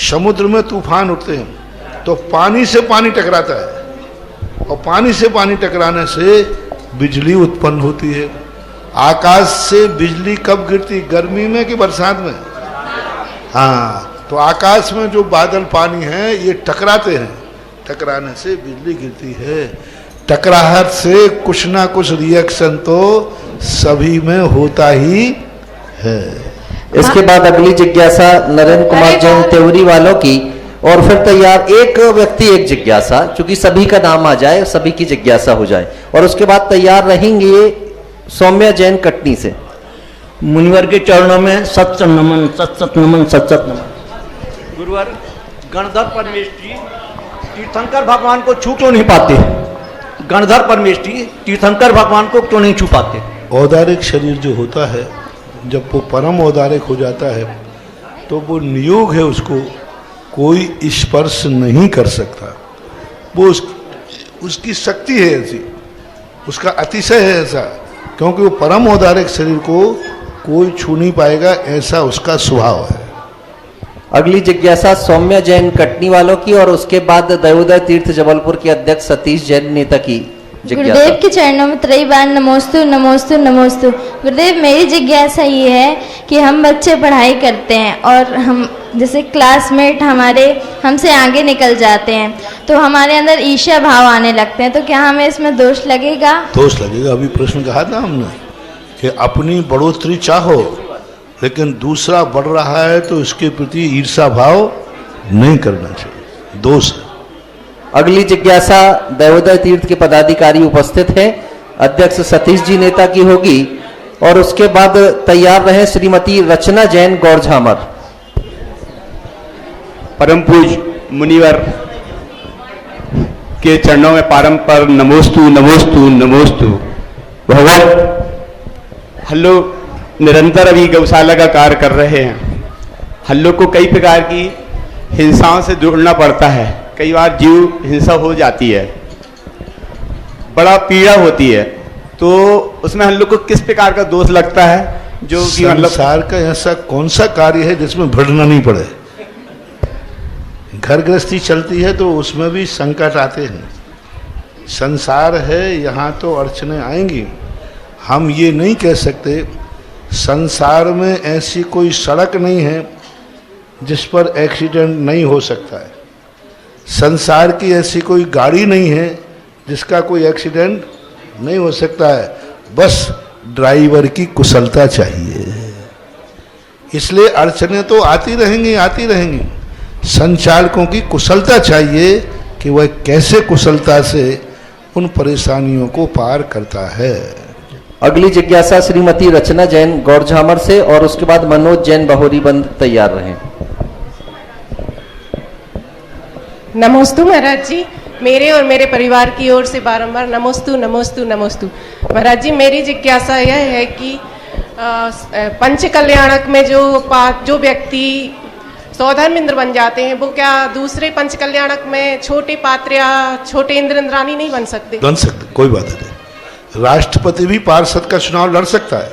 समुद्र में तूफान उठते हैं तो पानी से पानी टकराता है, और पानी से पानी टकराने से बिजली उत्पन्न होती है। आकाश से बिजली कब गिरती? गर्मी में कि बरसात में? हाँ, तो आकाश में जो बादल पानी है ये टकराते हैं, टकराने से बिजली गिरती है। टकराहट से कुछ ना कुछ रिएक्शन तो सभी में होता ही है। इसके बाद अगली जिज्ञासा नरेंद्र कुमार जैन त्योरी वालों की, और फिर तैयार एक व्यक्ति एक जिज्ञासा, चूंकि सभी का नाम आ जाए, सभी की जिज्ञासा हो जाए, और उसके बाद तैयार रहेंगे सौम्या जैन कटनी से। मुनिवर के चरणों में सत सत नमन, सत सत नमन, सत सत नमन। गुरुवर, गणधर परमेष्ठी तीर्थंकर भगवान को छू क्यों नहीं पाते? गणधर परमेष्ठी तीर्थंकर भगवान को क्यों नहीं छू पाते? औदारिक शरीर जो होता है, जब वो परम औदारिक हो जाता है तो वो नियोग है, उसको कोई स्पर्श नहीं कर सकता। वो उसकी शक्ति है ऐसी, उसका अतिशय है ऐसा, क्योंकि वो परम औदारिक शरीर को कोई छू नहीं पाएगा, ऐसा उसका स्वभाव है। अगली जिज्ञासा सौम्या जैन कटनी वालों की, और उसके बाद दयोदय तीर्थ जबलपुर के अध्यक्ष सतीश जैन नेता की जिज्ञासा। गुरुदेव के चरणों में त्रय बार नमोस्तु नमोस्तु नमोस्तु। गुरुदेव, मेरी जिज्ञासा ये है कि हम बच्चे पढ़ाई करते हैं और हम जैसे क्लासमेट हमारे हमसे आगे निकल जाते हैं तो हमारे अंदर ईर्ष्या भाव आने लगते हैं, तो क्या हमें इसमें दोष लगेगा? दोष लगेगा। अभी प्रश्न कहा था हमने कि अपनी बढ़ोतरी चाहो, लेकिन दूसरा बढ़ रहा है तो इसके प्रति ईर्ष्या भाव नहीं करना चाहिए, दोष है। अगली जिज्ञासा दयोदय तीर्थ के पदाधिकारी उपस्थित हैं, अध्यक्ष सतीश जी नेता की होगी, और उसके बाद तैयार रहे श्रीमती रचना जैन गौरझामर। परम पूज मुनिवर के चरणों में पारंपर नमोस्तु नमोस्तु नमोस्तु। भगवान हम लोग निरंतर अभी गौशाला का कार्य कर रहे हैं। हम लोग को कई प्रकार की हिंसाओं से जुड़ना पड़ता है, कई बार जीव हिंसा हो जाती है, बड़ा पीड़ा होती है, तो उसमें हम लोग को किस प्रकार का दोष लगता है? जो कि मतलब संसार का ऐसा कौन सा कार्य है जिसमें भिड़ना नहीं पड़े? घर गृहस्थी चलती है तो उसमें भी संकट आते हैं, संसार है, यहाँ तो अड़चने आएंगी। हम ये नहीं कह सकते संसार में ऐसी कोई सड़क नहीं है जिस पर एक्सीडेंट नहीं हो सकता है, संसार की ऐसी कोई गाड़ी नहीं है जिसका कोई एक्सीडेंट नहीं हो सकता है, बस ड्राइवर की कुशलता चाहिए। इसलिए अड़चने तो आती रहेंगी, संचालकों की कुशलता चाहिए कि वह कैसे कुशलता से उन परेशानियों को पार करता है। अगली जिज्ञासा श्रीमती रचना जैन गौरझामर से, और उसके बाद मनोज जैन बहोरी बंद तैयार रहें। नमोस्तु महाराज जी, मेरे और मेरे परिवार की ओर से बारंबार नमोस्तु नमोस्तु नमोस्तु। महाराज जी, मेरी जिज्ञासा यह है कि पंच कल्याणक में जो व्यक्ति सौधर्म इंद्र बन जाते हैं, वो क्या दूसरे पंच कल्याणक में छोटे पात्र या छोटे इंद्र इंद्रानी नहीं बन सकते? बन सकते, कोई बात नहीं। राष्ट्रपति भी पार्षद का चुनाव लड़ सकता है,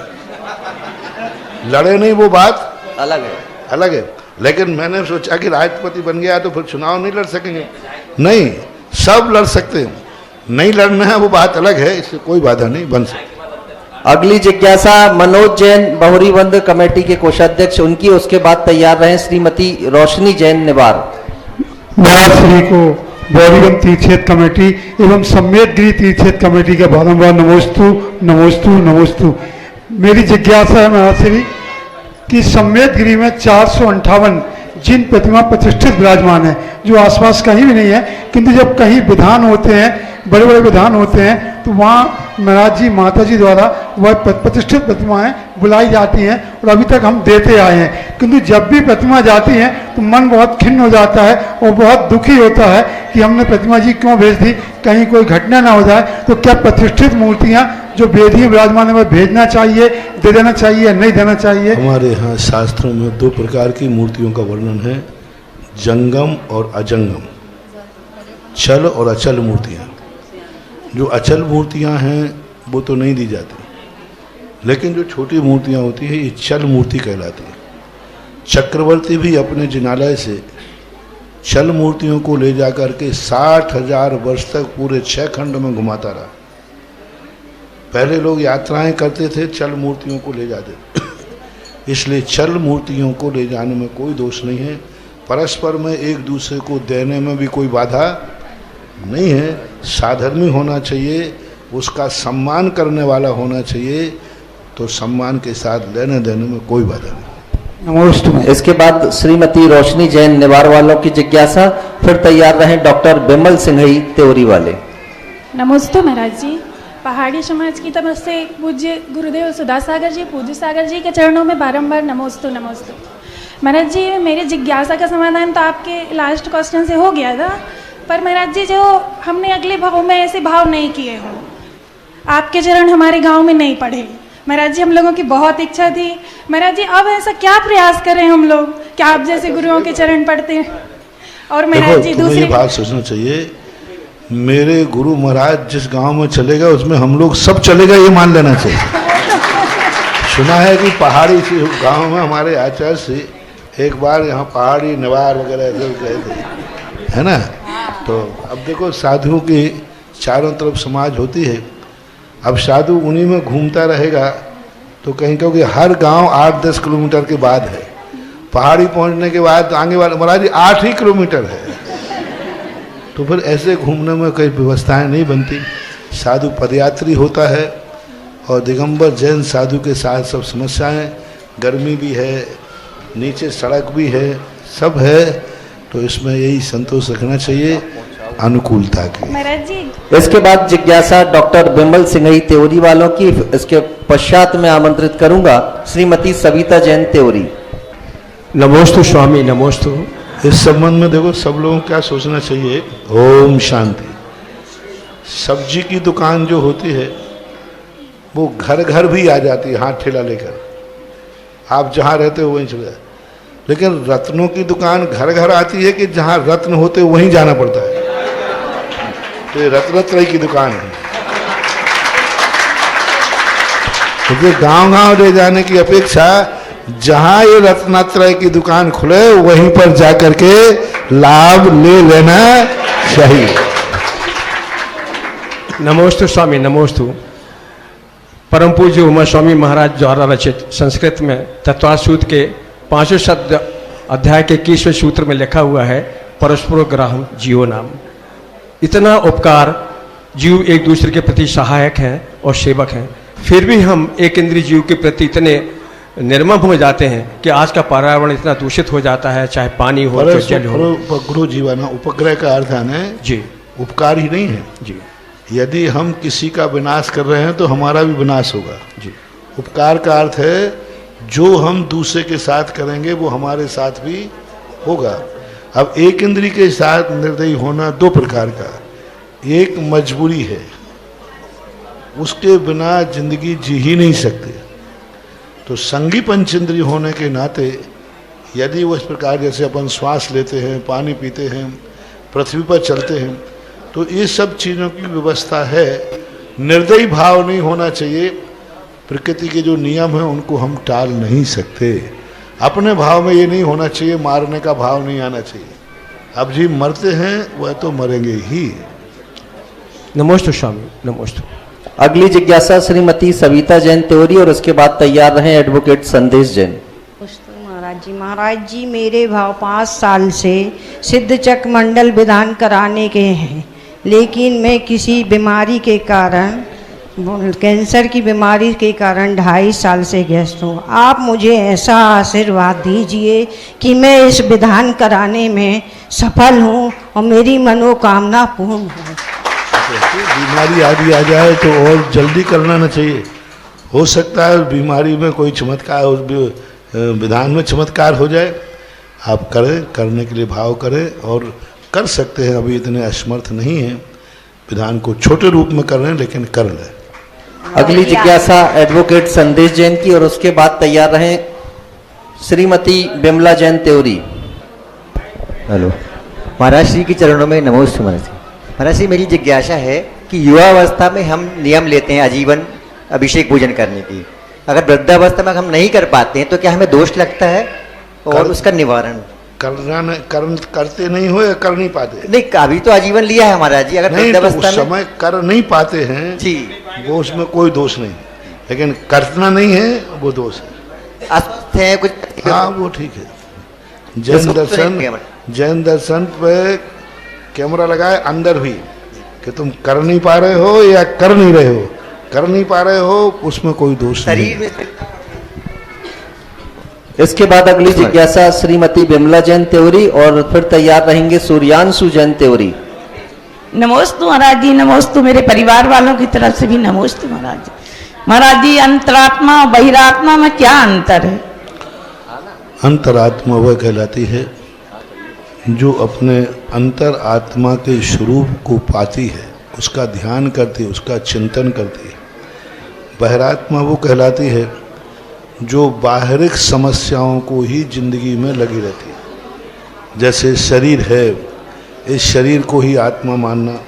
लड़े नहीं वो बात अलग है। लेकिन मैंने सोचा कि राष्ट्रपति बन गया तो फिर चुनाव नहीं लड़ सकेंगे, नहीं, सब लड़ सकते हैं, नहीं लड़ना है वो बात अलग है, इससे कोई बाधा नहीं, बन सकती। अगली जिज्ञासा मनोज जैन बहोरीबंद कमेटी के कोषाध्यक्ष उनकी, उसके बाद तैयार रहे श्रीमती रोशनी जैन निवार। महाराज श्री को बहोरीबंद तीर्थक्षेत्र कमेटी एवं सम्मेदगिरी तीर्थक्षेत्र कमेटी का बारंबार नमोस्तु नमोस्तु नमोस्तु। मेरी जिज्ञासा है महाराज श्री कि सम्मेदगिरी में 458 जिन प्रतिमा प्रतिष्ठित विराजमान है, जो आसपास कहीं भी नहीं है, किंतु जब कहीं विधान होते हैं, बड़े बड़े विधान होते हैं, तो वहाँ महाराज जी माता जी द्वारा वह प्रतिष्ठित प्रतिमाएं बुलाई जाती हैं और अभी तक हम देते आए हैं। किंतु जब भी प्रतिमा जाती है तो मन बहुत खिन्न हो जाता है और बहुत दुखी होता है कि हमने प्रतिमा जी क्यों भेज दी, कहीं कोई घटना ना हो जाए। तो क्या प्रतिष्ठित मूर्तियाँ जो वेदी विराजमान है वह भेजना चाहिए, दे देना चाहिए, नहीं देना चाहिए? हमारे यहाँ शास्त्रों में 2 प्रकार की मूर्तियों का वर्णन है, जंगम और अजंगम, चल और अचल मूर्तियाँ। जो अचल मूर्तियाँ हैं वो तो नहीं दी जाती, लेकिन जो छोटी मूर्तियाँ होती हैं ये चल मूर्ति कहलाती है। चक्रवर्ती भी अपने जिनालय से चल मूर्तियों को ले जा कर के 60,000 वर्ष तक पूरे 6 खंड में घुमाता रहा। पहले लोग यात्राएं करते थे, चल मूर्तियों को ले जाते इसलिए चल मूर्तियों को ले जाने में कोई दोष नहीं है, परस्पर में एक दूसरे को देने में भी कोई बाधा नहीं है। साधर्मी होना चाहिए, उसका सम्मान करने वाला होना चाहिए, तो सम्मान के साथ लेने देने में कोई बाधा नहीं। नमोस्तु। इसके बाद श्रीमती रोशनी जैन निवार वालों की जिज्ञासा, फिर तैयार रहें डॉक्टर बिमल सिंघई त्योरी वाले। नमोस्तु महाराज जी। पहाड़ी समाज की तरफ से पूज्य गुरुदेव सुधा सागर जी, पूज्य सागर जी के चरणों में बारंबार नमोस्तु नमोस्तु। महाराज जी, मेरी जिज्ञासा का समाधान तो आपके लास्ट क्वेश्चन से हो गया था, पर महाराज जी जो हमने अगले भाव में ऐसे भाव नहीं किए हों, आपके चरण हमारे गांव में नहीं पड़े महाराज जी, हम लोगों की बहुत इच्छा थी महाराज जी। अब ऐसा क्या प्रयास करें हम लोग कि आप जैसे गुरुओं के चरण पड़ते हैं? और महाराज जी दूसरी बात सोचना चाहिए, मेरे गुरु महाराज जिस गांव में चलेगा उसमें हम लोग सब चलेगा, ये मान लेना चाहिए। सुना है कि पहाड़ी से गांव में हमारे आचार्य से एक बार यहाँ पहाड़ी निवार वगैरह ऐसे गए थे, है ना। तो अब देखो साधुओं की चारों तरफ समाज होती है, अब साधु उन्हीं में घूमता रहेगा तो कहीं, क्योंकि हर गांव 8-10 किलोमीटर के बाद है, पहाड़ी पहुंचने के बाद आगे वाले महाराज जी 8 ही किलोमीटर है, तो फिर ऐसे घूमने में कोई व्यवस्थाएं नहीं बनती। साधु पदयात्री होता है और दिगंबर जैन साधु के साथ सब समस्याएं, गर्मी भी है, नीचे सड़क भी है, सब है, तो इसमें यही संतोष रखना चाहिए अनुकूलता की। महाराज जी इसके बाद जिज्ञासा डॉक्टर बिमल सिंघई त्योरी वालों की, इसके पश्चात में आमंत्रित करूंगा श्रीमती सविता जैन त्योरी। नमोस्तु स्वामी, नमोस्तु। इस संबंध में देखो सब लोगों को क्या सोचना चाहिए। ओम शांति। सब्जी की दुकान जो होती है वो घर घर भी आ जाती है, हाथ ठेला लेकर, आप जहाँ रहते हो वहीं चले जाए। लेकिन रत्नों की दुकान घर घर आती है कि जहाँ रत्न होते वहीं जाना पड़ता है। तो ये रत्नत्रय की दुकान है, क्योंकि गांव गांव ले जाने की अपेक्षा जहां ये रत्नत्रय की दुकान खुले वहीं पर जाकर के लाभ ले लेना चाहिए। नमोस्तु स्वामी, नमोस्तु। परम पूज्य उमा स्वामी महाराज द्वारा रचित संस्कृत में तत्वासूत्र के 5वें शब्द अध्याय के 21वें सूत्र में लिखा हुआ है, परस्परो ग्राहम जीवो नाम। इतना उपकार, जीव एक दूसरे के प्रति सहायक हैं और सेवक हैं, फिर भी हम एक इंद्रिय जीव के प्रति इतने निर्मम हो जाते हैं कि आज का पर्यावरण इतना दूषित हो जाता है, चाहे पानी हो चाहे जल हो। उपग्रह जीवाना, उपग्रह का अर्थ है जी उपकार ही नहीं है जी। यदि हम किसी का विनाश कर रहे हैं तो हमारा भी विनाश होगा जी। उपकार का अर्थ है जो हम दूसरे के साथ करेंगे वो हमारे साथ भी होगा। अब एक इंद्रिय के साथ निर्दयी होना दो प्रकार का, एक मजबूरी है, उसके बिना जिंदगी जी ही नहीं सकते। तो संगी पंचेंद्रिय होने के नाते यदि वो इस प्रकार जैसे अपन श्वास लेते हैं, पानी पीते हैं, पृथ्वी पर चलते हैं, तो ये सब चीज़ों की व्यवस्था है। निर्दयी भाव नहीं होना चाहिए। प्रकृति के जो नियम हैं उनको हम टाल नहीं सकते। अपने भाव में ये नहीं होना चाहिए, मारने का भाव नहीं आना चाहिए। अब जी मरते हैं वह तो मरेंगे ही। नमोस्तु स्वामी, नमोस्तु। अगली जिज्ञासा श्रीमती सविता जैन त्योरी और उसके बाद तैयार रहे एडवोकेट संदेश जैन। महाराज जी मेरे भाव 5 साल से सिद्धचक मंडल विधान कराने के हैं, लेकिन मैं किसी बीमारी के कारण, कैंसर की बीमारी के कारण 2.5 साल से ग्रस्त हूँ। आप मुझे ऐसा आशीर्वाद दीजिए कि मैं इस विधान कराने में सफल हूँ और मेरी मनोकामना पूर्ण हो। बीमारी आदि आ जाए तो और जल्दी करना ना चाहिए। हो सकता है बीमारी में कोई चमत्कार, उस विधान में चमत्कार हो जाए। आप करें, करने के लिए भाव करें और कर सकते हैं। अभी इतने असमर्थ नहीं हैं, विधान को छोटे रूप में कर रहे हैं लेकिन कर लें। अगली जिज्ञासा एडवोकेट संदेश जैन की और उसके बाद तैयार रहें श्रीमती बिमला जैन त्योरी। हेलो महाराज श्री के चरणों में नमोस्तु महाराज जी। महाराज जी मेरी जिज्ञासा है कि युवावस्था में हम नियम लेते हैं आजीवन अभिषेक पूजन करने की, अगर वृद्धावस्था में हम नहीं कर पाते हैं तो क्या हमें दोष लगता है और उसका निवारण? करते नहीं हो या कर नहीं पाते? नहीं, अभी तो आजीवन लिया है महाराज जी, अगर वृद्धावस्था में समय कर नहीं पाते हैं जी, वो उसमें कोई दोष नहीं, लेकिन करना नहीं है वो दोष है कुछ। हाँ वो ठीक है। जैन दर्शन पे कैमरा लगाए अंदर भी कि तुम कर नहीं पा रहे हो या कर नहीं रहे हो, कर नहीं पा रहे हो उसमें कोई दोष नहीं। इसके बाद अगली जिज्ञासा श्रीमती बिमला जैन त्योरी और फिर तैयार रहेंगे सूर्यांशु जैन त्योरी। नमोस्तु महाराज जी, नमोस्तु मेरे परिवार वालों की तरफ से भी नमोस्तु महाराज जी। महाराज जी, अंतरात्मा और बहिरात्मा में क्या अंतर है? अंतरात्मा वह कहलाती है जो अपने अंतर आत्मा के स्वरूप को पाती है, उसका ध्यान करती है, उसका चिंतन करती है। बहिरात्मा वो कहलाती है जो बाहरिक समस्याओं को ही जिंदगी में लगी रहती है। जैसे शरीर है, इस शरीर को ही आत्मा मानना,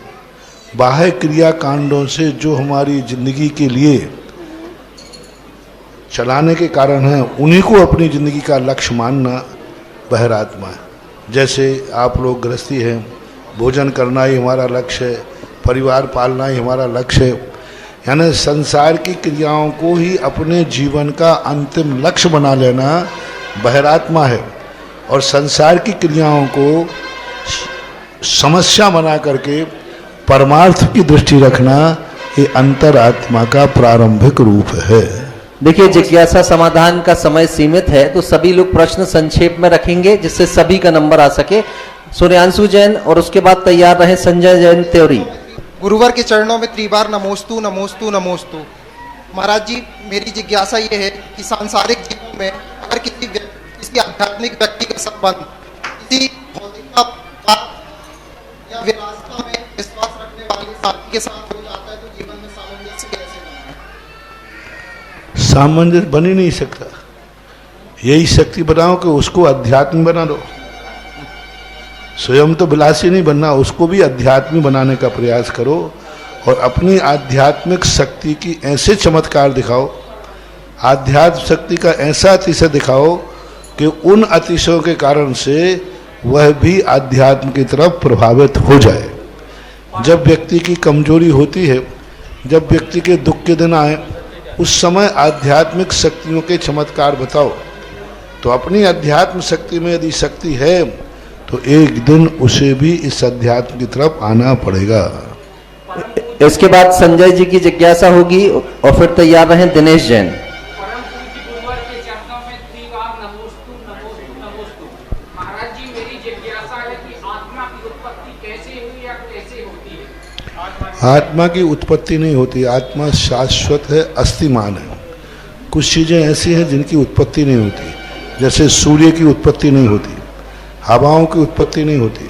बाह्य क्रिया कांडों से जो हमारी जिंदगी के लिए चलाने के कारण है उन्हीं को अपनी जिंदगी का लक्ष्य मानना बहिरात्मा है। जैसे आप लोग गृहस्थी हैं, भोजन करना ही हमारा लक्ष्य है, परिवार पालना ही हमारा लक्ष्य है, यानी संसार की क्रियाओं को ही अपने जीवन का अंतिम लक्ष्य बना लेना बहिरात्मा है। और संसार की क्रियाओं को समस्या बना करके परमार्थ की दृष्टि रखना ये अंतरात्मा का प्रारंभिक रूप है। देखिए, जिज्ञासा समाधान का समय सीमित है तो सभी लोग प्रश्न संक्षेप में रखेंगे जिससे सभी का नंबर आ सके। सूर्यांशु जैन और उसके बाद तैयार रहे संजय जैन त्योरी। गुरुवर के चरणों में त्रिबार नमोस्तु नमोस्तु नमोस्तु। महाराज जी, मेरी जिज्ञासा ये है कि सांसारिक जीवन में अगर किसी आध्यात्मिक व्यक्ति का संबंध किसी भौतिकता या विरासता में विश्वास रखने वाले साथी के साथ हो जाता है तो जीवन में सामंजस्य कैसे बनाए? सामंजस्य बन ही नहीं सकता। यही शक्ति बनाओ कि उसको अध्यात्म बना दो। स्वयं तो विलासी नहीं बनना, उसको भी अध्यात्मी बनाने का प्रयास करो और अपनी आध्यात्मिक शक्ति की ऐसे चमत्कार दिखाओ, आध्यात्म शक्ति का ऐसा अतिशय दिखाओ कि उन अतिशयों के कारण से वह भी आध्यात्म की तरफ प्रभावित हो जाए। जब व्यक्ति की कमजोरी होती है, जब व्यक्ति के दुख के दिन आए, उस समय आध्यात्मिक शक्तियों के चमत्कार बताओ। तो अपनी अध्यात्म शक्ति में यदि शक्ति है तो एक दिन उसे भी इस अध्यात्म की तरफ आना पड़ेगा। इसके बाद संजय जी की जिज्ञासा होगी और फिर तैयार रहे दिनेश जैन। आत्मा की उत्पत्ति नहीं होती, आत्मा शाश्वत है, अस्तिमान है। कुछ चीज़ें ऐसी हैं जिनकी उत्पत्ति नहीं होती, जैसे सूर्य की उत्पत्ति नहीं होती, हवाओं की उत्पत्ति नहीं होती।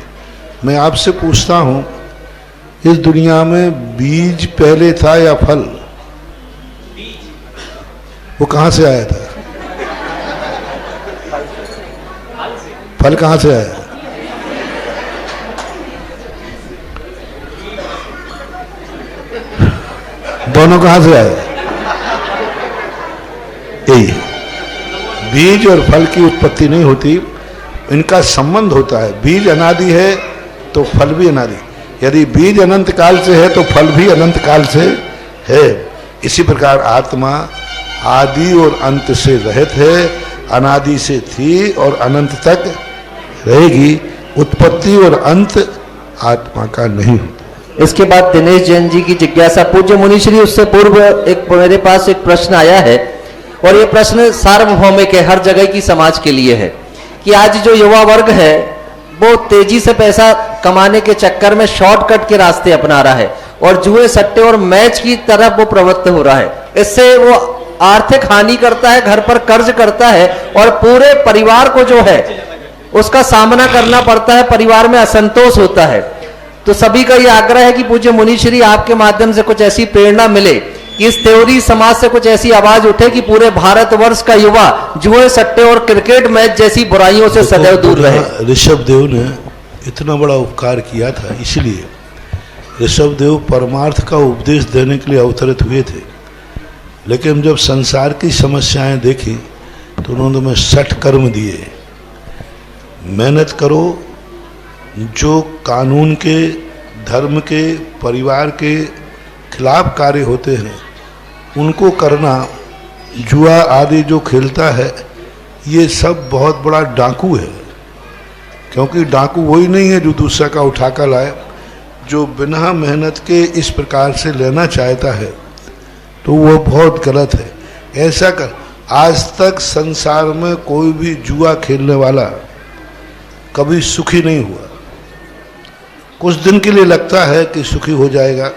मैं आपसे पूछता हूँ, इस दुनिया में बीज पहले था या फल? वो कहाँ से आया था? फल कहाँ से आया? दोनों कहाँ से आए? यही बीज और फल की उत्पत्ति नहीं होती, इनका संबंध होता है। बीज अनादि है तो फल भी अनादि, यदि बीज अनंत काल से है तो फल भी अनंत काल से है। इसी प्रकार आत्मा आदि और अंत से रहित है, अनादि से थी और अनंत तक रहेगी। उत्पत्ति और अंत आत्मा का नहीं होता। इसके बाद दिनेश जैन जी की जिज्ञासा पूज्य मुनिश्री। उससे पूर्व एक मेरे पास एक प्रश्न आया है और ये प्रश्न सार्वभौमिक है, हर जगह की समाज के लिए है कि आज जो युवा वर्ग है वो तेजी से पैसा कमाने के चक्कर में शॉर्टकट के रास्ते अपना रहा है और जुए, सट्टे और मैच की तरफ वो प्रवृत्त हो रहा है। इससे वो आर्थिक हानि करता है, घर पर कर्ज करता है और पूरे परिवार को जो है उसका सामना करना पड़ता है, परिवार में असंतोष होता है। तो सभी का ये आग्रह है कि पूज्य मुनिश्री आपके माध्यम से कुछ ऐसी प्रेरणा मिले कि इस त्योरी समाज से कुछ ऐसी आवाज उठे कि पूरे भारतवर्ष का युवा जुए, सट्टे और क्रिकेट मैच जैसी बुराइयों से सदैव दूर रहे। ऋषभ देव ने इतना बड़ा उपकार किया था, इसलिए ऋषभ देव परमार्थ का उपदेश देने के लिए अवतरित हुए थे। लेकिन जब संसार की समस्याएं देखी तो उन्होंने हमें 60 कर्म दिए। मेहनत करो, जो कानून के, धर्म के, परिवार के खिलाफ कार्य होते हैं उनको करना। जुआ आदि जो खेलता है ये सब बहुत बड़ा डाकू है, क्योंकि डाकू वही नहीं है जो दूसरा का उठाकर लाए। जो बिना मेहनत के इस प्रकार से लेना चाहता है तो वो बहुत गलत है। ऐसा कर, आज तक संसार में कोई भी जुआ खेलने वाला कभी सुखी नहीं हुआ। कुछ दिन के लिए लगता है कि सुखी हो जाएगा,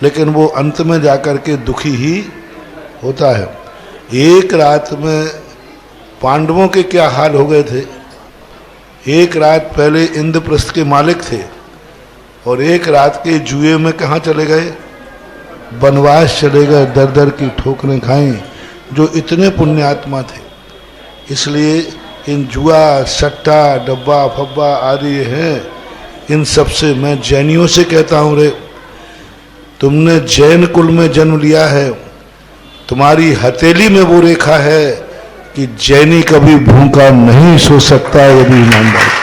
लेकिन वो अंत में जाकर के दुखी ही होता है। एक रात में पांडवों के क्या हाल हो गए थे। एक रात पहले इंद्रप्रस्थ के मालिक थे और एक रात के जुए में कहाँ चले गए, वनवास चले गए, दर दर की ठोकरें खाई, जो इतने पुण्यात्मा थे। इसलिए इन जुआ, सट्टा, डब्बा फब्बा आदि हैं, इन सब से मैं जैनियों से कहता हूँ, रे तुमने जैन कुल में जन्म लिया है, तुम्हारी हथेली में वो रेखा है कि जैनी कभी भूखा नहीं सो सकता यदि ईमानदार।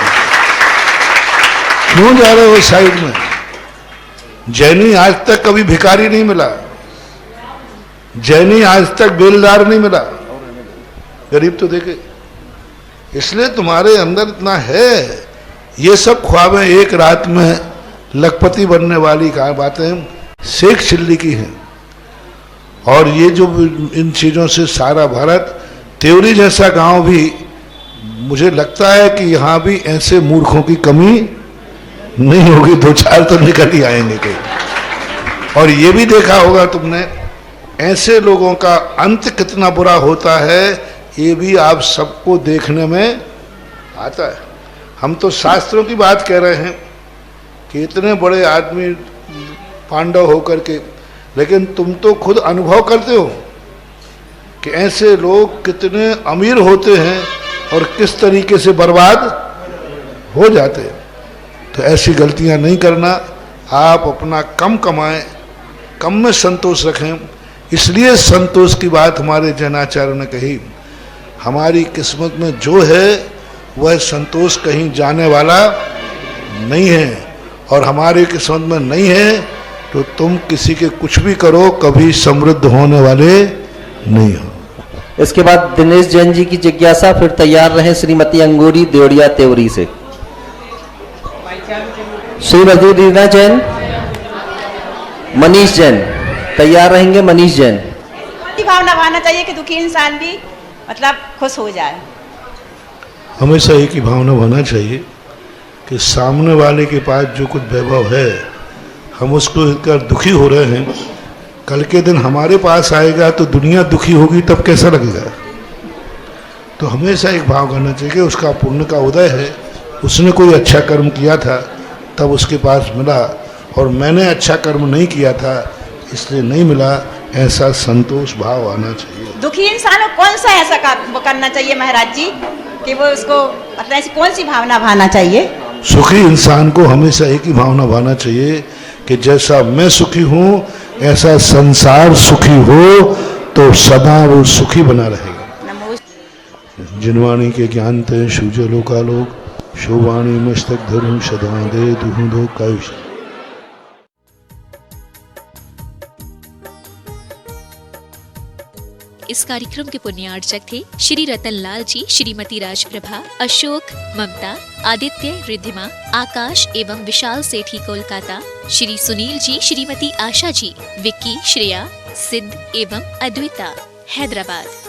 क्यों जा रहे हो साइड में? जैनी आज तक कभी भिखारी नहीं मिला, जैनी आज तक बेलदार नहीं मिला, गरीब तो देखे। इसलिए तुम्हारे अंदर इतना है। ये सब ख्वाबें एक रात में लखपति बनने वाली का बातें शेख चिल्ली की हैं। और ये जो इन चीज़ों से सारा भारत, त्योरी जैसा गांव भी, मुझे लगता है कि यहाँ भी ऐसे मूर्खों की कमी नहीं होगी, दो चार तो निकल ही आएंगे कहीं। और ये भी देखा होगा तुमने, ऐसे लोगों का अंत कितना बुरा होता है, ये भी आप सबको देखने में आता है। हम तो शास्त्रों की बात कह रहे हैं कि इतने बड़े आदमी पांडव होकर के, लेकिन तुम तो खुद अनुभव करते हो कि ऐसे लोग कितने अमीर होते हैं और किस तरीके से बर्बाद हो जाते हैं। तो ऐसी गलतियां नहीं करना। आप अपना कम कमाएं, कम में संतोष रखें। इसलिए संतोष की बात हमारे जैनाचार्यों ने कही। हमारी किस्मत में जो है वह संतोष कहीं जाने वाला नहीं है, और हमारी किस्मत में नहीं है तो तुम किसी के कुछ भी करो, कभी समृद्ध होने वाले नहीं हो। इसके बाद दिनेश जैन जी की जिज्ञासा, फिर तैयार रहे श्रीमती अंगूरी देवड़िया तेवरी से। श्रीमती रीना जैन, मनीष जैन तैयार रहेंगे। मनीष जैन। भावना भावना चाहिए कि दुखी इंसान भी मतलब खुश हो जाए। हमेशा एक ही भावना होना चाहिए कि सामने वाले के पास जो कुछ वैभव है, हम उसको लेकर दुखी हो रहे हैं, कल के दिन हमारे पास आएगा तो दुनिया दुखी होगी, तब कैसा लगेगा। तो हमेशा एक भाव करना चाहिए कि उसका पुण्य का उदय है, उसने कोई अच्छा कर्म किया था तब उसके पास मिला, और मैंने अच्छा कर्म नहीं किया था इसलिए नहीं मिला। ऐसा संतोष भाव आना चाहिए। दुखी इंसान को कौन सा ऐसा करना चाहिए महाराज जी कि वो उसको मतलब ऐसी कौन सी भावना भाना चाहिए? सुखी इंसान को हमेशा एक ही भावना भाना चाहिए कि जैसा मैं सुखी हूँ ऐसा संसार सुखी हो, तो सदा वो सुखी बना रहेगा। जिनवाणी के ज्ञान ते शुज लोकालोक, शोवाणी मस्तक धरु सदा दे दुहु दो कायुष। इस कार्यक्रम के पुण्यार्चक थे श्री रतनलाल जी, श्रीमती राजप्रभा, अशोक, ममता, आदित्य, रिद्धिमा, आकाश एवं विशाल सेठी कोलकाता, श्री सुनील जी, श्रीमती आशा जी, विक्की, श्रेया, सिद्ध एवं अद्विता हैदराबाद।